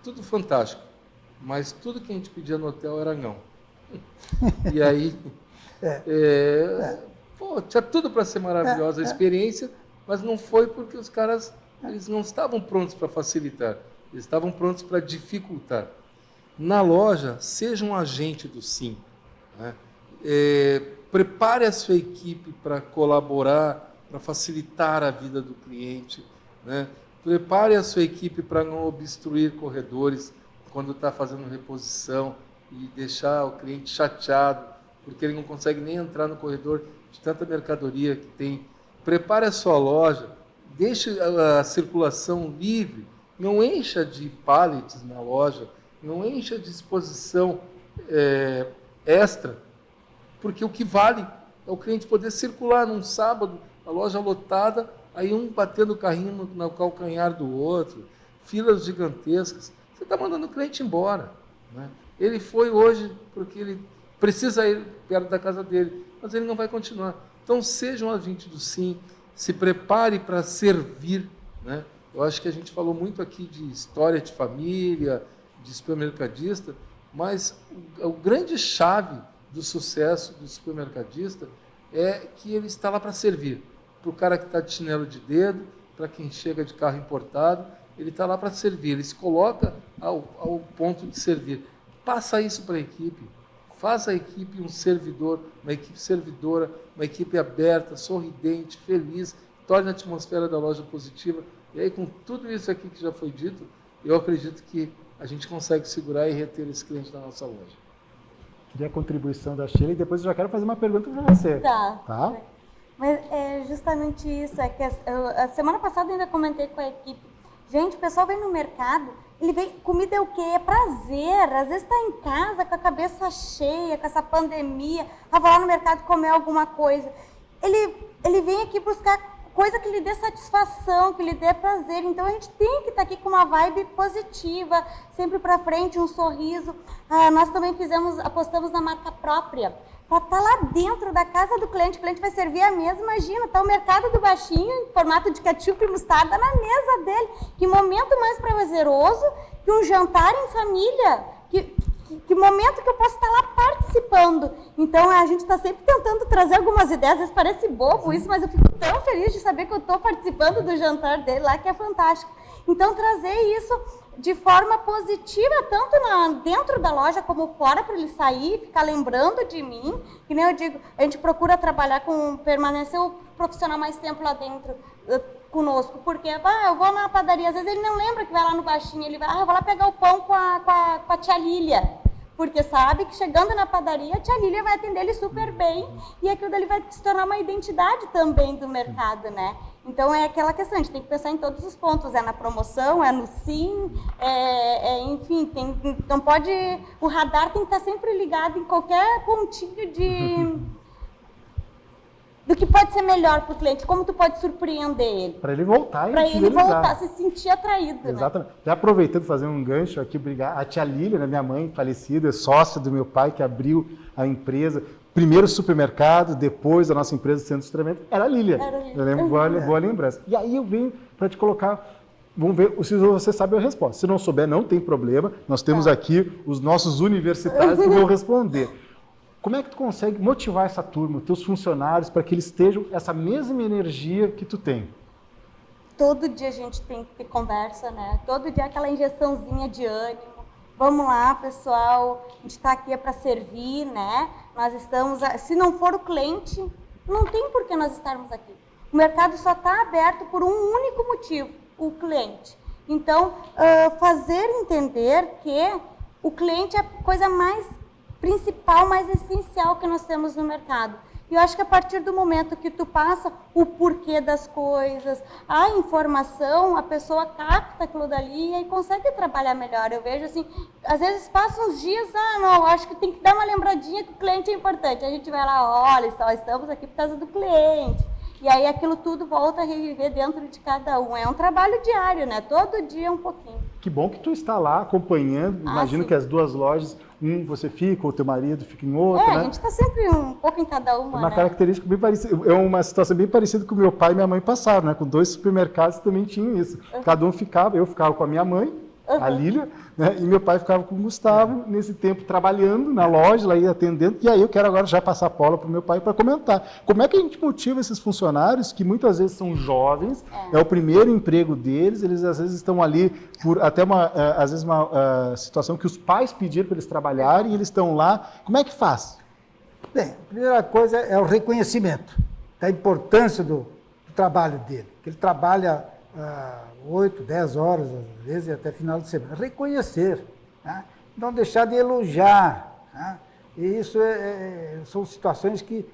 tudo fantástico. Mas tudo que a gente pedia no hotel era não. E aí, tinha tudo para ser maravilhosa a experiência, mas não foi porque os caras eles não estavam prontos para facilitar, eles estavam prontos para dificultar. Na loja, seja um agente do sim. Né? Prepare a sua equipe para colaborar, para facilitar a vida do cliente. Né? Prepare a sua equipe para não obstruir corredores quando está fazendo reposição e deixar o cliente chateado, porque ele não consegue nem entrar no corredor de tanta mercadoria que tem. Prepare a sua loja, deixe a circulação livre, não encha de pallets na loja, não encha de exposição extra, porque o que vale é o cliente poder circular num sábado, a loja lotada, aí um batendo o carrinho no calcanhar do outro, filas gigantescas. Você está mandando o cliente embora. Né? Ele foi hoje porque ele precisa ir perto da casa dele, mas ele não vai continuar. Então, seja um agente do sim, se prepare para servir. Né? Eu acho que a gente falou muito aqui de história de família, de supermercadista, mas o grande chave do sucesso do supermercadista é que ele está lá para servir. Para o cara que está de chinelo de dedo, para quem chega de carro importado, ele está lá para servir, ele se coloca ao ponto de servir. Passa isso para a equipe, faça a equipe um servidor, uma equipe servidora, uma equipe aberta, sorridente, feliz, torne a atmosfera da loja positiva. E aí, com tudo isso aqui que já foi dito, eu acredito que a gente consegue segurar e reter esse cliente na nossa loja. Queria a contribuição da Sheila e depois eu já quero fazer uma pergunta para você. Tá? Mas é justamente isso, é que a semana passada eu ainda comentei com a equipe. Gente, o pessoal vem no mercado, ele vem, comida é o quê? É prazer. Às vezes está em casa com a cabeça cheia, com essa pandemia, vou lá no mercado comer alguma coisa. Ele vem aqui buscar coisa que lhe dê satisfação, que lhe dê prazer. Então a gente tem que estar aqui com uma vibe positiva, sempre para frente, um sorriso. Nós também apostamos na marca própria, para estar lá dentro da casa do cliente. O cliente vai servir a mesa, imagina, está o mercado do baixinho, em formato de ketchup e mostarda na mesa dele. Que momento mais prazeroso que um jantar em família, que momento que eu posso estar lá participando. Então, a gente está sempre tentando trazer algumas ideias, às vezes parece bobo isso, mas eu fico tão feliz de saber que eu estou participando do jantar dele lá, que é fantástico. Então, trazer isso de forma positiva, tanto dentro da loja como fora, para ele sair, ficar lembrando de mim. Que nem eu digo, a gente procura trabalhar permanecer o profissional mais tempo lá dentro conosco, porque eu vou na padaria, às vezes ele não lembra que vai lá no baixinho, ele vai, eu vou lá pegar o pão com a tia Lília, porque sabe que chegando na padaria, a tia Lília vai atender ele super bem, e aquilo dali vai se tornar uma identidade também do mercado, né? Então é aquela questão, a gente tem que pensar em todos os pontos, é na promoção, é no sim, enfim, não pode, o radar tem que estar sempre ligado em qualquer pontinho do que pode ser melhor para o cliente, como tu pode surpreender ele. Para ele voltar e para ele voltar, se sentir atraído. Exatamente. Né? Já aproveitando, fazer um gancho aqui, a tia Lília, né, minha mãe falecida, é sócia do meu pai, que abriu a empresa, primeiro supermercado, depois a nossa empresa de centro de treinamento, era a Lília. Eu lembro, boa lembrança. E aí eu venho para te colocar, vamos ver se você sabe a resposta. Se não souber, não tem problema, nós temos aqui os nossos universitários que vão responder. Como é que tu consegue motivar essa turma, teus funcionários, para que eles estejam essa mesma energia que tu tem? Todo dia a gente tem que ter conversa, né? Todo dia aquela injeçãozinha de ânimo. Vamos lá, pessoal, a gente está aqui para servir, né? Nós estamos, se não for o cliente, não tem por que nós estarmos aqui. O mercado só está aberto por um único motivo, o cliente. Então, fazer entender que o cliente é a coisa mais principal, mais essencial que nós temos no mercado. E eu acho que a partir do momento que tu passa o porquê das coisas, a informação, a pessoa capta aquilo dali e consegue trabalhar melhor. Eu vejo assim, às vezes passam uns dias, não, acho que tem que dar uma lembradinha que o cliente é importante. A gente vai lá, olha, só estamos aqui por causa do cliente. E aí aquilo tudo volta a reviver dentro de cada um. É um trabalho diário, né? Todo dia um pouquinho. Que bom que tu está lá acompanhando. Imagino sim. que as duas lojas, você fica, ou teu marido fica em outra, né? A gente está sempre um pouco em cada uma, Uma né? característica bem parecida, é uma situação bem parecida com o meu pai e minha mãe passaram, né? Com 2 supermercados também tinham isso. Cada um ficava, eu ficava com a minha mãe, a Lília, né? E meu pai ficava com o Gustavo, nesse tempo trabalhando na loja, lá ia atendendo. E aí eu quero agora já passar a bola para o meu pai para comentar. Como é que a gente motiva esses funcionários que muitas vezes são jovens, é o primeiro emprego deles, eles às vezes estão ali por até às vezes uma situação que os pais pediram para eles trabalharem e eles estão lá. Como é que faz? Bem, a primeira coisa é o reconhecimento da importância do trabalho dele, que ele trabalha 8, 10 horas, às vezes, até final de semana. Reconhecer, né? Não deixar de elogiar. Né? E isso são situações que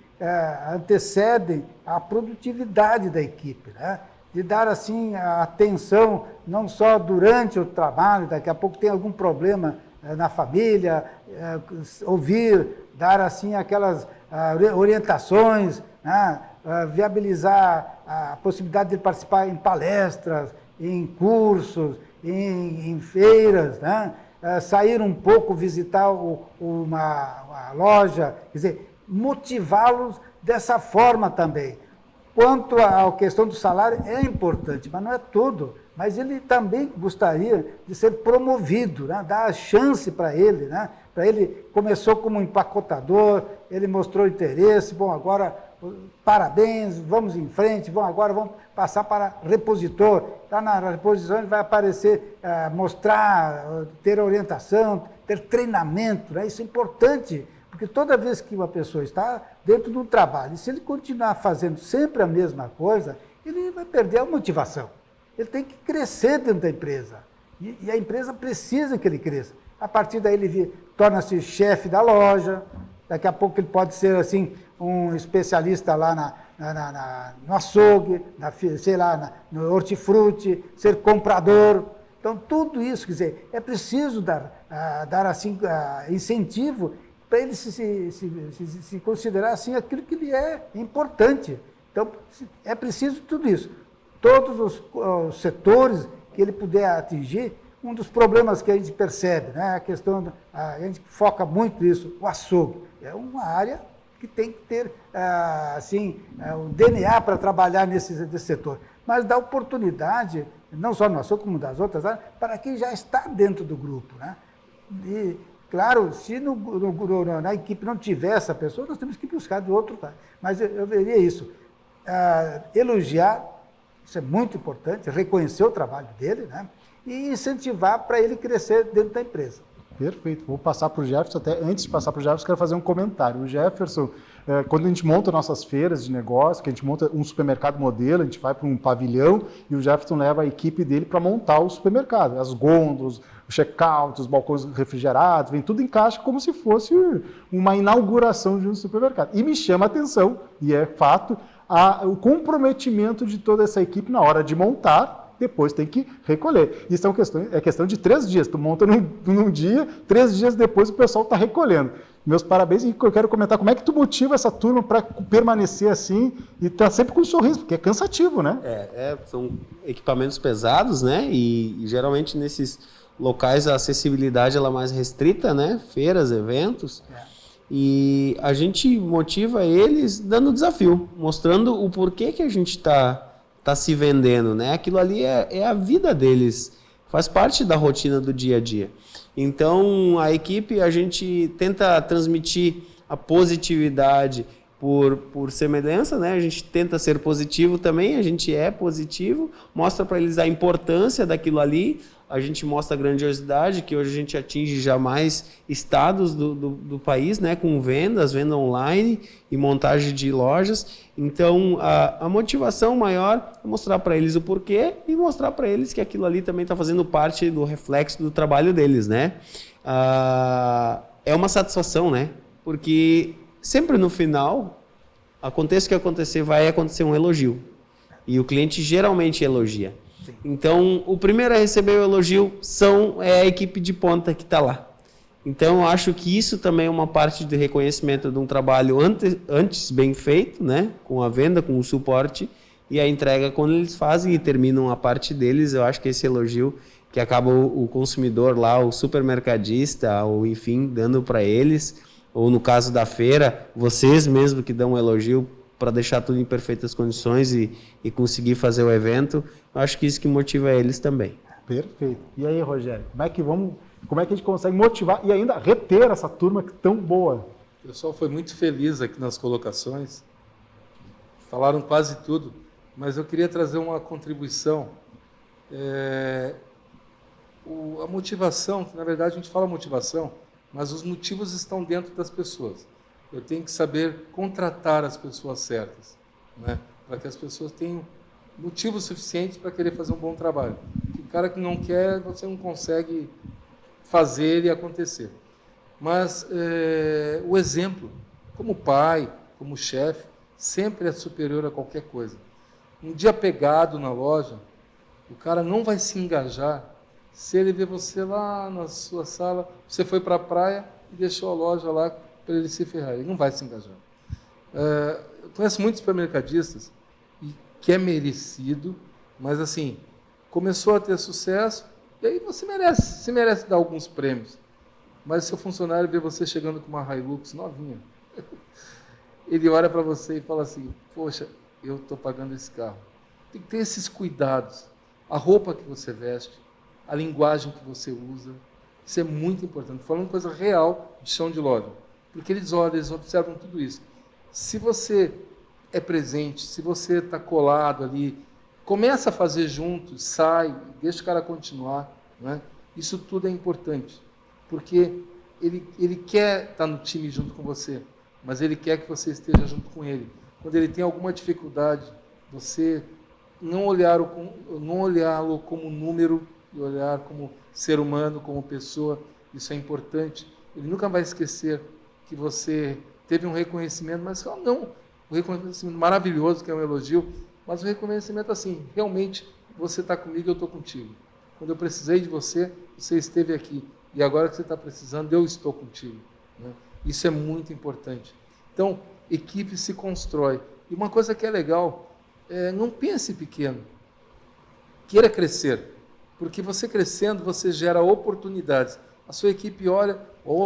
antecedem a produtividade da equipe, né? De dar, assim, a atenção, não só durante o trabalho, daqui a pouco tem algum problema na família, ouvir, dar, assim, aquelas orientações, né? Viabilizar a possibilidade de participar em palestras, em cursos, em feiras, né? Sair um pouco, visitar uma loja, quer dizer, motivá-los dessa forma também. Quanto à questão do salário, é importante, mas não é tudo. Mas ele também gostaria de ser promovido, né? Dar a chance para ele, né? Para ele, começou como empacotador, ele mostrou interesse, bom, agora parabéns, vamos em frente, agora vamos passar para repositor. Está na reposição, ele vai aparecer, mostrar, ter orientação, ter treinamento, né? Isso é importante, porque toda vez que uma pessoa está dentro de um trabalho, e se ele continuar fazendo sempre a mesma coisa, ele vai perder a motivação. Ele tem que crescer dentro da empresa, e a empresa precisa que ele cresça. A partir daí ele torna-se chefe da loja, daqui a pouco ele pode ser assim um especialista lá no açougue, sei lá, no hortifruti, ser comprador. Então, tudo isso, quer dizer, é preciso dar assim, incentivo para ele se considerar assim aquilo que lhe é importante. Então, é preciso tudo isso. Todos os setores que ele puder atingir, um dos problemas que a gente percebe, né, a questão, a gente foca muito nisso, o açougue. É uma área que tem que ter o DNA para trabalhar nesse setor. Mas dá oportunidade, não só no açougue, como das outras áreas, para quem já está dentro do grupo. Né? E, claro, se na equipe não tiver essa pessoa, nós temos que buscar de outro. Tá? Mas eu veria isso. Elogiar, isso é muito importante, reconhecer o trabalho dele, né? E incentivar para ele crescer dentro da empresa. Perfeito. Vou passar para o Jefferson. Até antes de passar para o Jefferson, quero fazer um comentário. O Jefferson, quando a gente monta nossas feiras de negócio, que a gente monta um supermercado modelo, a gente vai para um pavilhão e o Jefferson leva a equipe dele para montar o supermercado. As gôndolas, o check-out, os balcões refrigerados, vem tudo em caixa como se fosse uma inauguração de um supermercado. E me chama a atenção, e é fato, o comprometimento de toda essa equipe na hora de montar. Depois tem que recolher. Isso é questão de 3 dias. Tu monta num dia, 3 dias depois o pessoal está recolhendo. Meus parabéns, e eu quero comentar como é que tu motiva essa turma para permanecer assim e estar sempre com um sorriso, porque é cansativo, né? São equipamentos pesados, né? E geralmente nesses locais a acessibilidade ela é mais restrita, né? Feiras, eventos. E a gente motiva eles dando desafio, mostrando o porquê que a gente está se vendendo, né? Aquilo ali é a vida deles, faz parte da rotina do dia a dia. Então, a equipe, a gente tenta transmitir a positividade por semelhança, né? A gente tenta ser positivo também, a gente é positivo, mostra para eles a importância daquilo ali, a gente mostra a grandiosidade, que hoje a gente atinge já mais estados do país, né? Com venda online e montagem de lojas. Então, a motivação maior é mostrar para eles o porquê e mostrar para eles que aquilo ali também está fazendo parte do reflexo do trabalho deles, né? é uma satisfação, né? Porque sempre no final, aconteça o que acontecer, vai acontecer um elogio. E o cliente geralmente elogia. Então, o primeiro a receber o elogio é a equipe de ponta que está lá. Então, eu acho que isso também é uma parte de reconhecimento de um trabalho antes bem feito, né? Com a venda, com o suporte, e a entrega quando eles fazem e terminam a parte deles. Eu acho que esse elogio que acaba o consumidor lá, o supermercadista, ou enfim, dando para eles, ou no caso da feira, vocês mesmo que dão um elogio para deixar tudo em perfeitas condições e conseguir fazer o evento, eu acho que isso que motiva eles também. Perfeito. E aí, Rogério, como é que a gente consegue motivar e ainda reter essa turma tão boa? O pessoal foi muito feliz aqui nas colocações, falaram quase tudo, mas eu queria trazer uma contribuição. A motivação, na verdade a gente fala motivação, mas os motivos estão dentro das pessoas. Eu tenho que saber contratar as pessoas certas, né? Para que as pessoas tenham motivos suficientes para querer fazer um bom trabalho. O cara que não quer, você não consegue fazer e acontecer. Mas o exemplo, como pai, como chefe, sempre é superior a qualquer coisa. Um dia pegado na loja, o cara não vai se engajar se ele ver você lá na sua sala, você foi para a praia e deixou a loja lá para ele se ferrar. Ele não vai se engajar. Eu conheço muitos supermercadistas que é merecido, mas assim, começou a ter sucesso, e aí você merece dar alguns prêmios. Mas seu funcionário vê você chegando com uma Hilux novinha, ele olha para você e fala assim, poxa, eu estou pagando esse carro. Tem que ter esses cuidados. A roupa que você veste, a linguagem que você usa, isso é muito importante. Falando coisa real de chão de loja. Porque eles olham, eles observam tudo isso. Se você é presente, se você está colado ali, começa a fazer junto, sai, deixa o cara continuar, né? Isso tudo é importante, porque ele quer estar no time junto com você, mas ele quer que você esteja junto com ele. Quando ele tem alguma dificuldade, você não olhá-lo como número, e olhar como ser humano, como pessoa, isso é importante. Ele nunca vai esquecer que você teve um reconhecimento, mas não, o reconhecimento maravilhoso, que é um elogio, mas o reconhecimento assim, realmente você está comigo, eu estou contigo. Quando eu precisei de você, você esteve aqui. E agora que você está precisando, eu estou contigo, né? Isso é muito importante. Então, equipe se constrói. E uma coisa que é legal, não pense pequeno. Queira crescer. Porque você crescendo, você gera oportunidades. A sua equipe olha,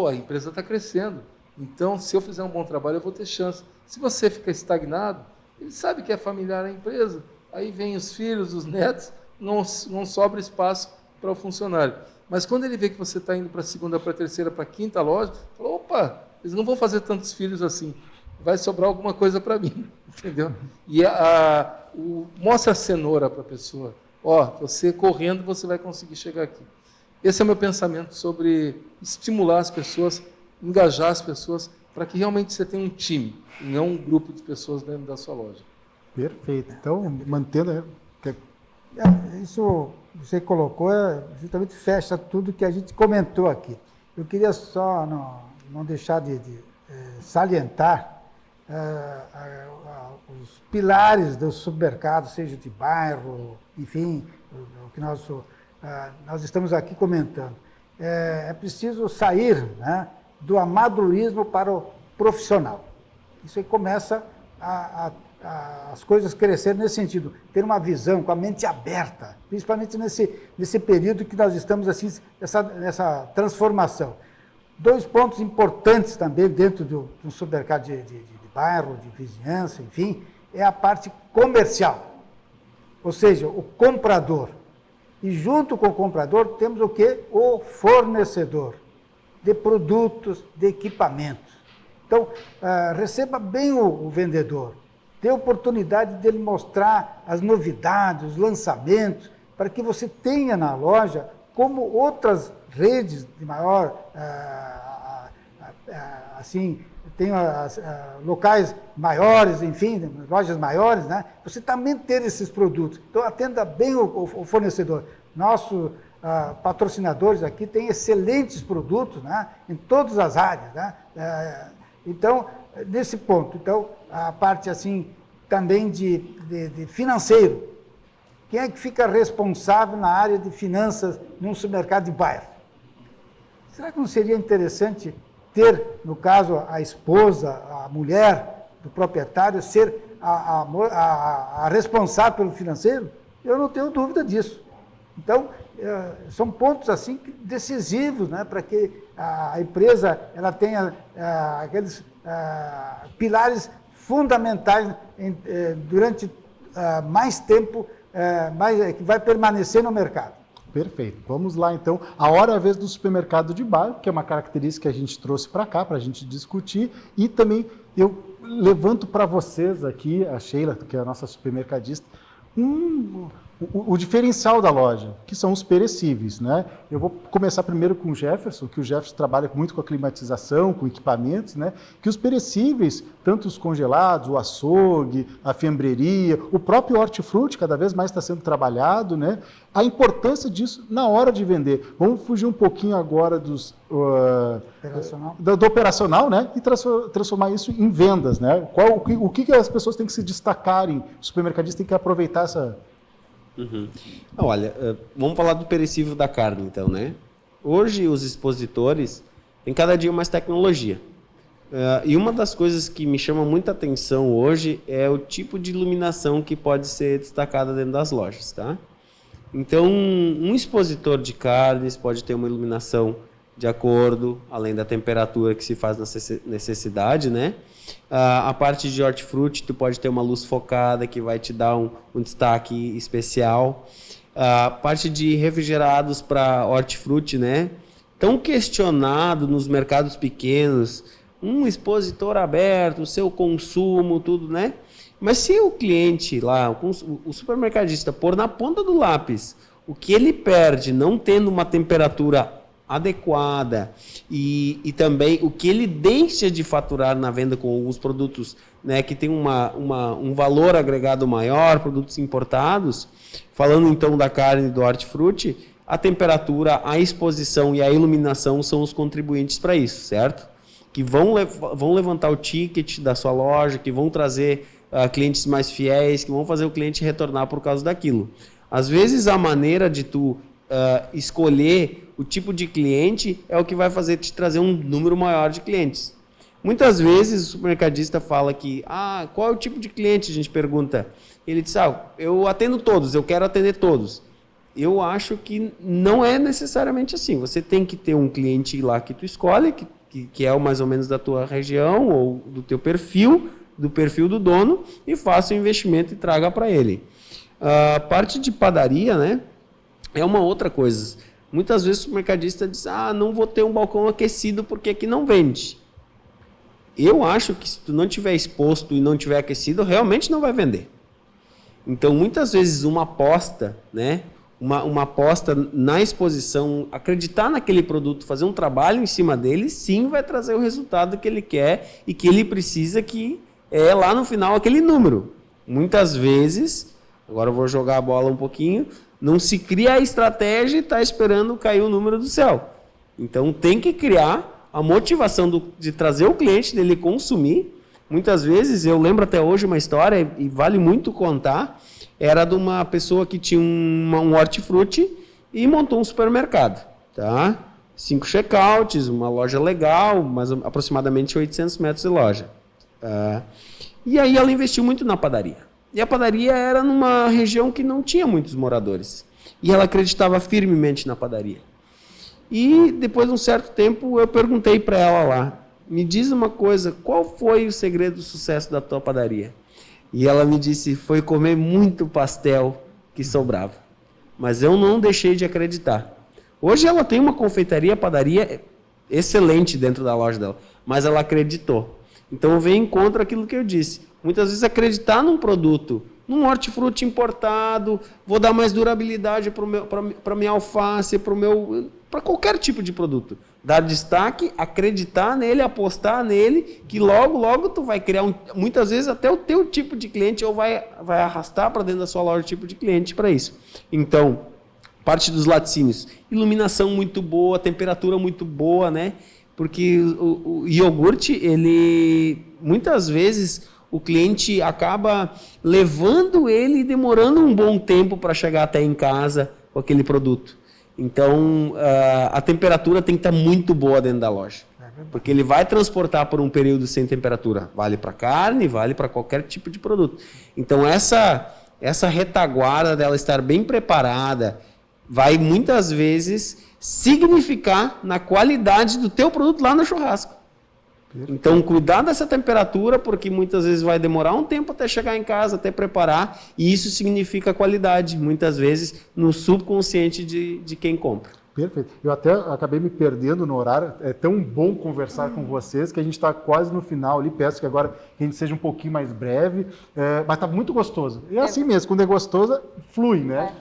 a empresa está crescendo. Então, se eu fizer um bom trabalho, eu vou ter chance. Se você fica estagnado, ele sabe que é familiar a empresa. Aí vem os filhos, os netos, não sobra espaço para o funcionário. Mas quando ele vê que você está indo para a segunda, para a terceira, para a quinta loja, fala, opa, eles não vão fazer tantos filhos assim. Vai sobrar alguma coisa para mim, entendeu? E mostra a cenoura para a pessoa. Você correndo, você vai conseguir chegar aqui. Esse é o meu pensamento sobre estimular as pessoas, engajar as pessoas, para que realmente você tenha um time, e não um grupo de pessoas dentro da sua loja. Perfeito. Então, mantendo... Isso você colocou, justamente fecha tudo que a gente comentou aqui. Eu queria só não deixar de salientar os pilares do supermercado, seja de bairro, enfim, o que nós estamos aqui comentando. É preciso sair, né, do amadorismo para o profissional. Isso aí começa as coisas crescerem nesse sentido, ter uma visão com a mente aberta, principalmente nesse período que nós estamos assim, nessa transformação. 2 pontos importantes também dentro de um supermercado de bairro, de vizinhança, enfim, é a parte comercial, ou seja, o comprador. E junto com o comprador temos o quê? O fornecedor de produtos, de equipamentos. Então, receba bem o vendedor, dê oportunidade dele mostrar as novidades, os lançamentos, para que você tenha na loja, como outras redes de maior, assim, tem locais maiores, enfim, lojas maiores, né? Você também ter esses produtos. Então, atenda bem o fornecedor. Nosso patrocinadores aqui têm excelentes produtos, né, em todas as áreas, né? Então, nesse ponto, então, a parte assim também de financeiro. Quem é que fica responsável na área de finanças num supermercado de bairro? Será que não seria interessante ter, no caso, a esposa, a mulher do proprietário, ser a responsável pelo financeiro? Eu não tenho dúvida disso. Então, são pontos assim decisivos, né, para que a empresa ela tenha aqueles pilares fundamentais durante mais tempo, que vai permanecer no mercado. Perfeito. Vamos lá, então. A hora é a vez do supermercado de bairro, que é uma característica que a gente trouxe para cá, para a gente discutir. E também eu levanto para vocês aqui, a Sheila, que é a nossa supermercadista, o diferencial da loja, que são os perecíveis, né? Eu vou começar primeiro com o Jefferson, que o Jefferson trabalha muito com a climatização, com equipamentos, né? Que os perecíveis, tanto os congelados, o açougue, a fiambreria, o próprio hortifruti, cada vez mais está sendo trabalhado, né? A importância disso na hora de vender. Vamos fugir um pouquinho agora do operacional, né? E transformar isso em vendas, né? O que as pessoas têm que se destacarem? O supermercadista tem que aproveitar essa... Uhum. Olha, vamos falar do perecível da carne, então, né? Hoje, os expositores têm cada dia mais tecnologia. E uma das coisas que me chama muita atenção hoje é o tipo de iluminação que pode ser destacada dentro das lojas, tá? Então, um expositor de carnes pode ter uma iluminação de acordo, além da temperatura que se faz na necessidade, né? A parte de hortifruti, tu pode ter uma luz focada que vai te dar um destaque especial. A parte de refrigerados para hortifruti, né? Tão questionado nos mercados pequenos, um expositor aberto, o seu consumo, tudo, né? Mas se o cliente lá, o supermercadista, pôr na ponta do lápis o que ele perde não tendo uma temperatura adequada e também o que ele deixa de faturar na venda com alguns produtos, né, que tem um valor agregado maior, produtos importados, falando então da carne e do hortifruti, a temperatura, a exposição e a iluminação são os contribuintes para isso, certo? Que vão levantar o ticket da sua loja, que vão trazer clientes mais fiéis, que vão fazer o cliente retornar por causa daquilo. Às vezes a maneira de tu escolher o tipo de cliente é o que vai fazer te trazer um número maior de clientes. Muitas vezes o supermercadista fala que, qual é o tipo de cliente? A gente pergunta. Ele diz, eu atendo todos, eu quero atender todos. Eu acho que não é necessariamente assim. Você tem que ter um cliente lá que tu escolhe, que é o mais ou menos da tua região ou do teu perfil, do perfil do dono, e faça o investimento e traga para ele. A parte de padaria, né, é uma outra coisa. Muitas vezes o supermercadista diz, não vou ter um balcão aquecido porque aqui não vende. Eu acho que se tu não tiver exposto e não tiver aquecido, realmente não vai vender. Então, muitas vezes uma aposta, né, uma aposta na exposição, acreditar naquele produto, fazer um trabalho em cima dele, sim vai trazer o resultado que ele quer e que ele precisa, que é lá no final aquele número. Muitas vezes, agora eu vou jogar a bola um pouquinho, não se cria a estratégia e está esperando cair o número do céu. Então tem que criar a motivação de trazer o cliente, dele consumir. Muitas vezes, eu lembro até hoje uma história, e vale muito contar, era de uma pessoa que tinha um hortifruti e montou um supermercado. Tá? 5 checkouts, uma loja legal, mas aproximadamente 800 metros de loja. E aí ela investiu muito na padaria. E a padaria era numa região que não tinha muitos moradores. E ela acreditava firmemente na padaria. E depois de um certo tempo eu perguntei para ela lá, me diz uma coisa, qual foi o segredo do sucesso da tua padaria? E ela me disse, foi comer muito pastel que sobrava. Mas eu não deixei de acreditar. Hoje ela tem uma confeitaria, padaria excelente dentro da loja dela, mas ela acreditou. Então vem contra aquilo que eu disse. Muitas vezes acreditar num produto, num hortifruti importado, vou dar mais durabilidade para minha alface, para qualquer tipo de produto. Dar destaque, acreditar nele, apostar nele, que logo tu vai criar, muitas vezes até o teu tipo de cliente, ou vai arrastar para dentro da sua loja o tipo de cliente para isso. Então, parte dos laticínios. Iluminação muito boa, temperatura muito boa, né? Porque o iogurte, ele muitas vezes o cliente acaba levando ele e demorando um bom tempo para chegar até em casa com aquele produto. Então, a temperatura tem que estar muito boa dentro da loja. Porque ele vai transportar por um período sem temperatura. Vale para carne, vale para qualquer tipo de produto. Então, essa retaguarda dela estar bem preparada vai muitas vezes significar na qualidade do teu produto lá no churrasco. Então, cuidar dessa temperatura, porque muitas vezes vai demorar um tempo até chegar em casa, até preparar, e isso significa qualidade, muitas vezes, no subconsciente de quem compra. Perfeito. Eu até acabei me perdendo no horário. É tão bom conversar com vocês que a gente está quase no final ali. Peço que agora a gente seja um pouquinho mais breve, mas está muito gostoso. E é assim mesmo, quando é gostoso, flui, né?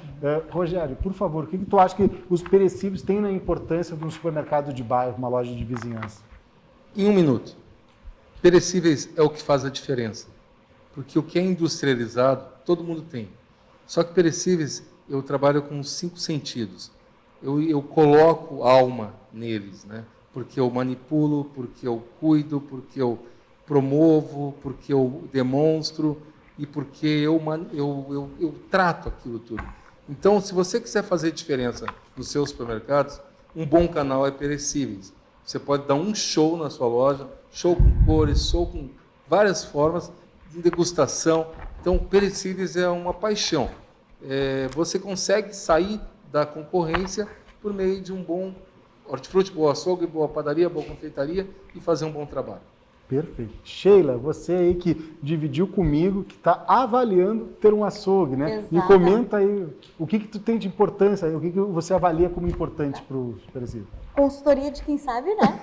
Rogério, por favor, o que tu acha que os perecíveis têm na importância de um supermercado de bairro, uma loja de vizinhança? Em 1 minuto. Perecíveis é o que faz a diferença. Porque o que é industrializado, todo mundo tem. Só que perecíveis, eu trabalho com 5 sentidos. Eu coloco alma neles, né? Porque eu manipulo, porque eu cuido, porque eu promovo, porque eu demonstro e porque eu trato aquilo tudo. Então, se você quiser fazer diferença nos seus supermercados, um bom canal é perecíveis. Você pode dar um show na sua loja, show com cores, show com várias formas de degustação. Então, perecíveis é uma paixão. Você consegue sair da concorrência por meio de um bom hortifruti, boa açougue, boa padaria, boa confeitaria e fazer um bom trabalho. Perfeito. Sheila, você aí que dividiu comigo, que está avaliando ter um açougue, né? Exato. Me comenta aí o que tu tem de importância, o que você avalia como importante para o perecível. Consultoria de quem sabe, né?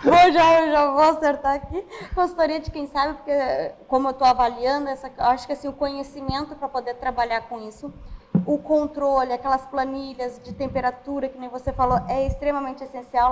Eu já vou acertar aqui. Consultoria de quem sabe, porque como eu estou avaliando, acho que assim, o conhecimento para poder trabalhar com isso, o controle, aquelas planilhas de temperatura, que nem você falou, é extremamente essencial.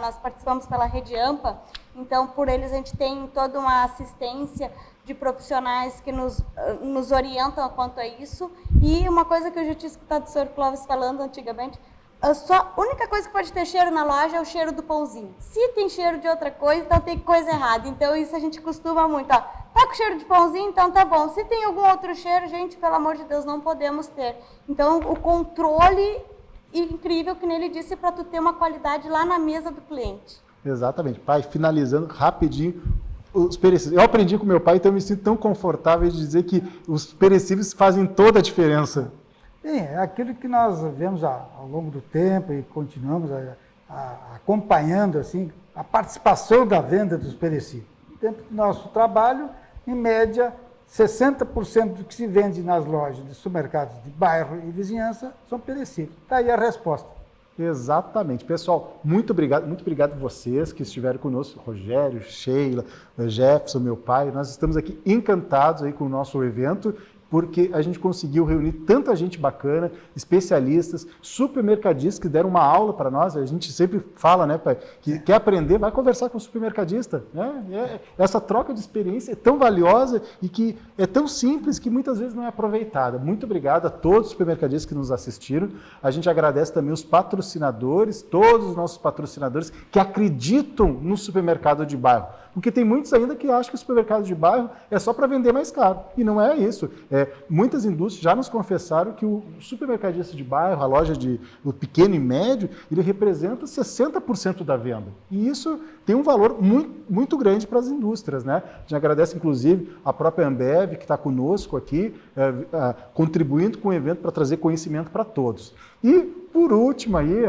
Nós participamos pela Rede AMPA, então por eles a gente tem toda uma assistência de profissionais que nos orientam quanto a isso. E uma coisa que eu já tinha escutado o Sr. Clóvis falando antigamente, a única coisa que pode ter cheiro na loja é o cheiro do pãozinho. Se tem cheiro de outra coisa, então tem coisa errada. Então isso a gente costuma muito. Ó, tá com cheiro de pãozinho? Então tá bom. Se tem algum outro cheiro, gente, pelo amor de Deus, não podemos ter. Então o controle incrível, que nele disse, para tu ter uma qualidade lá na mesa do cliente. Exatamente. Pai, finalizando rapidinho, os perecíveis. Eu aprendi com meu pai, então eu me sinto tão confortável de dizer que os perecíveis fazem toda a diferença. Sim, é aquilo que nós vemos ao longo do tempo e continuamos acompanhando assim, a participação da venda dos perecíveis. Dentro do nosso trabalho, em média, 60% do que se vende nas lojas de supermercados de bairro e vizinhança são perecíveis. Está aí a resposta. Exatamente. Pessoal, muito obrigado a vocês que estiveram conosco, Rogério, Sheila, Jefferson, meu pai. Nós estamos aqui encantados aí com o nosso evento, porque a gente conseguiu reunir tanta gente bacana, especialistas, supermercadistas que deram uma aula para nós. A gente sempre fala, né, pai, que quer aprender, vai conversar com o supermercadista. Né? Essa troca de experiência é tão valiosa e que é tão simples que muitas vezes não é aproveitada. Muito obrigado a todos os supermercadistas que nos assistiram. A gente agradece também os patrocinadores, todos os nossos patrocinadores que acreditam no supermercado de bairro. Porque tem muitos ainda que acham que o supermercado de bairro é só para vender mais caro. E não é isso. Muitas indústrias já nos confessaram que o supermercadista de bairro, a loja do pequeno e médio, ele representa 60% da venda. E isso tem um valor muito, muito grande para as indústrias. Né? A gente agradece, inclusive, a própria Ambev, que está conosco aqui, contribuindo com o evento para trazer conhecimento para todos. E, por último, aí,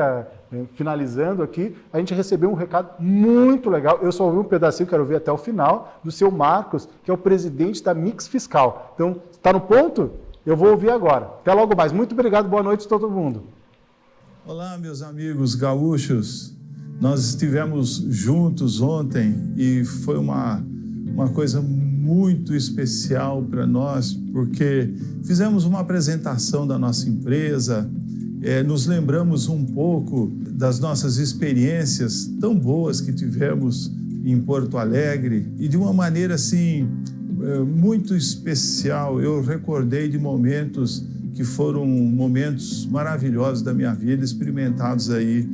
finalizando aqui, a gente recebeu um recado muito legal. Eu só ouvi um pedacinho, quero ver até o final, do seu Marcos, que é o presidente da Mix Fiscal. Então, está no ponto? Eu vou ouvir agora. Até logo mais. Muito obrigado, boa noite a todo mundo. Olá, meus amigos gaúchos. Nós estivemos juntos ontem e foi uma coisa muito especial para nós, porque fizemos uma apresentação da nossa empresa, nos lembramos um pouco das nossas experiências tão boas que tivemos em Porto Alegre e de uma maneira assim muito especial. Eu recordei de momentos que foram momentos maravilhosos da minha vida, experimentados aí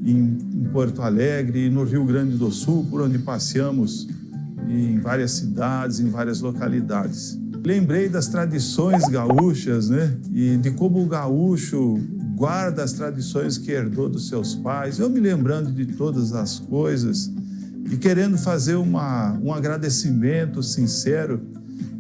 em Porto Alegre e no Rio Grande do Sul, por onde passeamos em várias cidades, em várias localidades. Lembrei das tradições gaúchas, né? E de como o gaúcho guarda as tradições que herdou dos seus pais. Eu me lembrando de todas as coisas e querendo fazer um agradecimento sincero,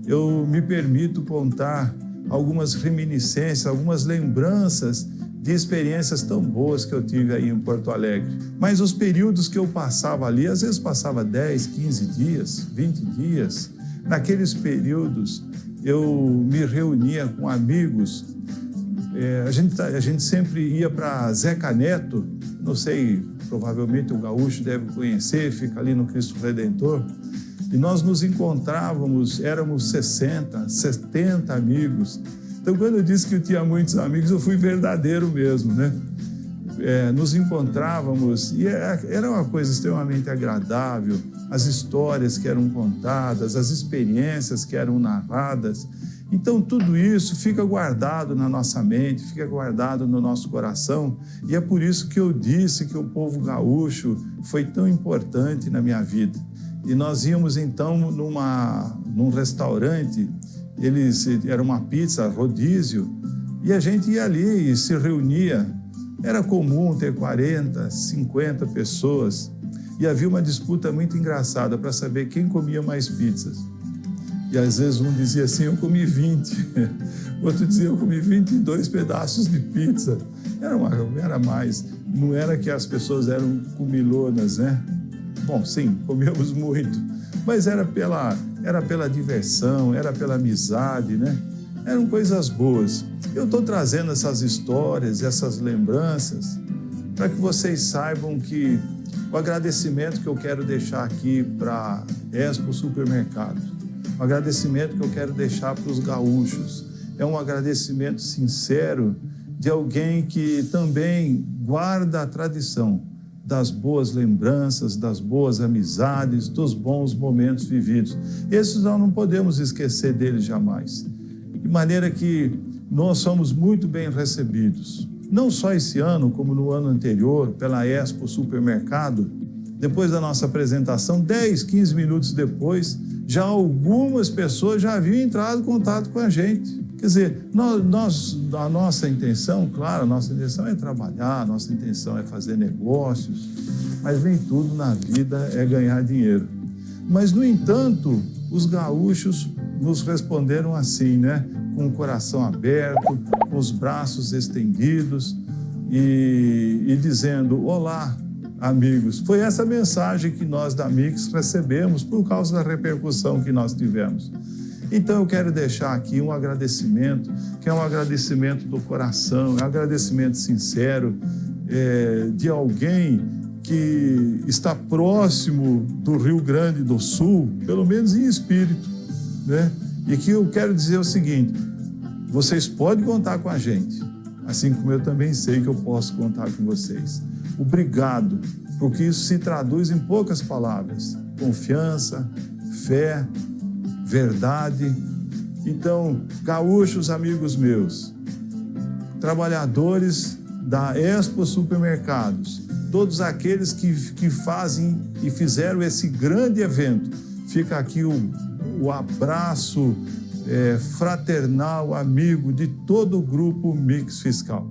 eu me permito contar algumas reminiscências, algumas lembranças de experiências tão boas que eu tive aí em Porto Alegre. Mas os períodos que eu passava ali, às vezes passava 10, 15 dias, 20 dias. Naqueles períodos, eu me reunia com amigos. A gente sempre ia para Zeca Neto, não sei, provavelmente o gaúcho deve conhecer, fica ali no Cristo Redentor. E nós nos encontrávamos, éramos 60, 70 amigos. Então, quando eu disse que eu tinha muitos amigos, eu fui verdadeiro mesmo, né? Nos encontrávamos e era uma coisa extremamente agradável, as histórias que eram contadas, as experiências que eram narradas. Então, tudo isso fica guardado na nossa mente, fica guardado no nosso coração, e é por isso que eu disse que o povo gaúcho foi tão importante na minha vida. E nós íamos, então, num restaurante, era uma pizza, rodízio, e a gente ia ali e se reunia. Era comum ter 40, 50 pessoas, e havia uma disputa muito engraçada para saber quem comia mais pizzas. E às vezes um dizia assim, eu comi 20, o outro dizia, eu comi 22 pedaços de pizza. Era mais, não era que as pessoas eram comilonas, né? Bom, sim, comíamos muito, mas era pela diversão, era pela amizade, né? Eram coisas boas. Eu estou trazendo essas histórias, essas lembranças, para que vocês saibam que o agradecimento que eu quero deixar aqui para Expo Supermercados, o agradecimento que eu quero deixar para os gaúchos, é um agradecimento sincero de alguém que também guarda a tradição das boas lembranças, das boas amizades, dos bons momentos vividos. Esses nós não podemos esquecer deles jamais. De maneira que nós somos muito bem recebidos. Não só esse ano, como no ano anterior, pela Expo Supermercado. Depois da nossa apresentação, 10, 15 minutos depois, já algumas pessoas já haviam entrado em contato com a gente. Quer dizer, a nossa intenção, claro, a nossa intenção é trabalhar, a nossa intenção é fazer negócios, mas nem tudo na vida é ganhar dinheiro. Mas, no entanto, os gaúchos nos responderam assim, né? Com o coração aberto, com os braços estendidos e dizendo, olá, amigos. Foi essa mensagem que nós da Mix recebemos por causa da repercussão que nós tivemos. Então eu quero deixar aqui um agradecimento, que é um agradecimento do coração, é um agradecimento sincero de alguém que está próximo do Rio Grande do Sul, pelo menos em espírito, né? E que eu quero dizer o seguinte, vocês podem contar com a gente, assim como eu também sei que eu posso contar com vocês. Obrigado, porque isso se traduz em poucas palavras, confiança, fé, verdade. Então, gaúchos, amigos meus, trabalhadores da Expo Supermercados, todos aqueles que fazem e fizeram esse grande evento, fica aqui o abraço fraternal, amigo de todo o grupo Mix Fiscal.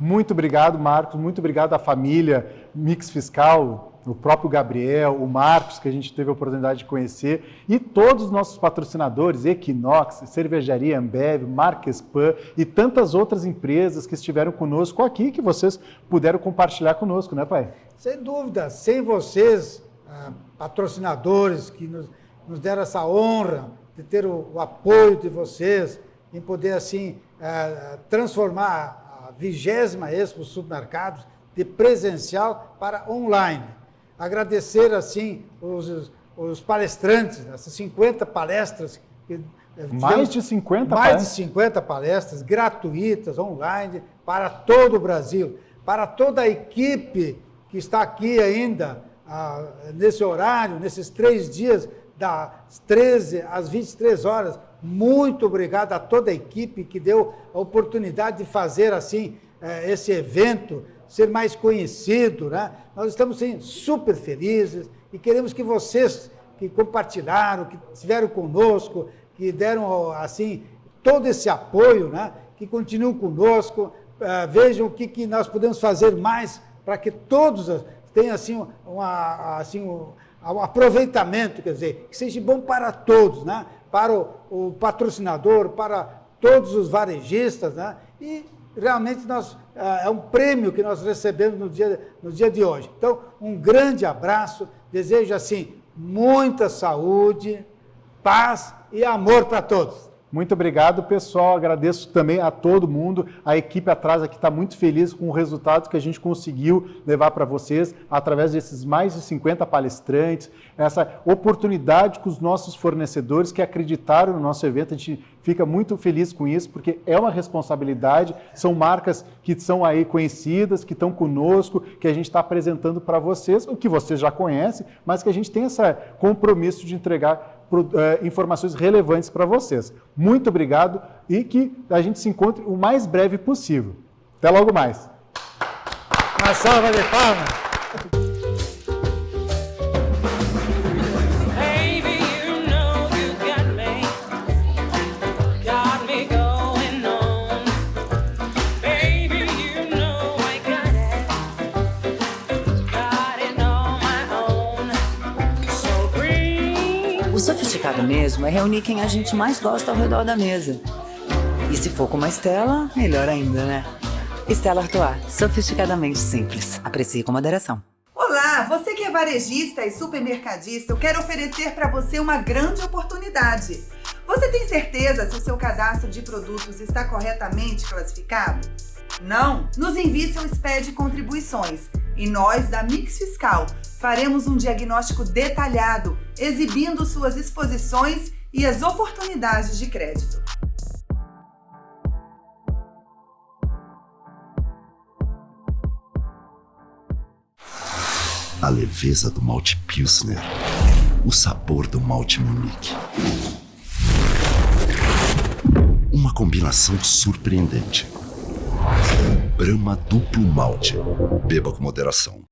Muito obrigado, Marcos. Muito obrigado à família Mix Fiscal, o próprio Gabriel, o Marcos, que a gente teve a oportunidade de conhecer, e todos os nossos patrocinadores, Equinox, Cervejaria Ambev, Marquespan e tantas outras empresas que estiveram conosco aqui, que vocês puderam compartilhar conosco, né, pai? Sem dúvida, sem vocês, patrocinadores que nos deram essa honra de ter o apoio de vocês, em poder, assim, transformar a 20ª Expo Supermercados de presencial para online. Agradecer, assim, os palestrantes, essas 50 palestras. Mais de 50 palestras? Mais de 50 palestras gratuitas, online, para todo o Brasil. Para toda a equipe que está aqui ainda nesse horário, nesses 3 dias, das 13 às 23 horas. Muito obrigado a toda a equipe que deu a oportunidade de fazer assim esse evento ser mais conhecido, né? Nós estamos sim, super felizes e queremos que vocês que compartilharam, que estiveram conosco, que deram assim todo esse apoio, né? Que continuem conosco, vejam o que nós podemos fazer mais para que todos tenham assim um aproveitamento, quer dizer, que seja bom para todos, né? Para o patrocinador, para todos os varejistas, né? E realmente é um prêmio que nós recebemos no dia de hoje. Então, um grande abraço, desejo assim muita saúde, paz e amor para todos. Muito obrigado, pessoal. Agradeço também a todo mundo. A equipe atrás aqui está muito feliz com o resultado que a gente conseguiu levar para vocês através desses mais de 50 palestrantes, essa oportunidade com os nossos fornecedores que acreditaram no nosso evento. A gente fica muito feliz com isso, porque é uma responsabilidade. São marcas que são aí conhecidas, que estão conosco, que a gente está apresentando para vocês, o que vocês já conhecem, mas que a gente tem esse compromisso de entregar informações relevantes para vocês. Muito obrigado e que a gente se encontre o mais breve possível. Até logo mais. Uma salva de palmas. O sofisticado mesmo é reunir quem a gente mais gosta ao redor da mesa. E se for com uma Stella, melhor ainda, né? Stella Artois, sofisticadamente simples. Aprecie com moderação. Olá, você que é varejista e supermercadista, eu quero oferecer para você uma grande oportunidade. Você tem certeza se o seu cadastro de produtos está corretamente classificado? Não? Nos envie seu SPED de contribuições e nós, da Mix Fiscal, faremos um diagnóstico detalhado, exibindo suas exposições e as oportunidades de crédito. A leveza do malte Pilsner, o sabor do malte Munich. Uma combinação surpreendente. Brahma Duplo Malte. Beba com moderação.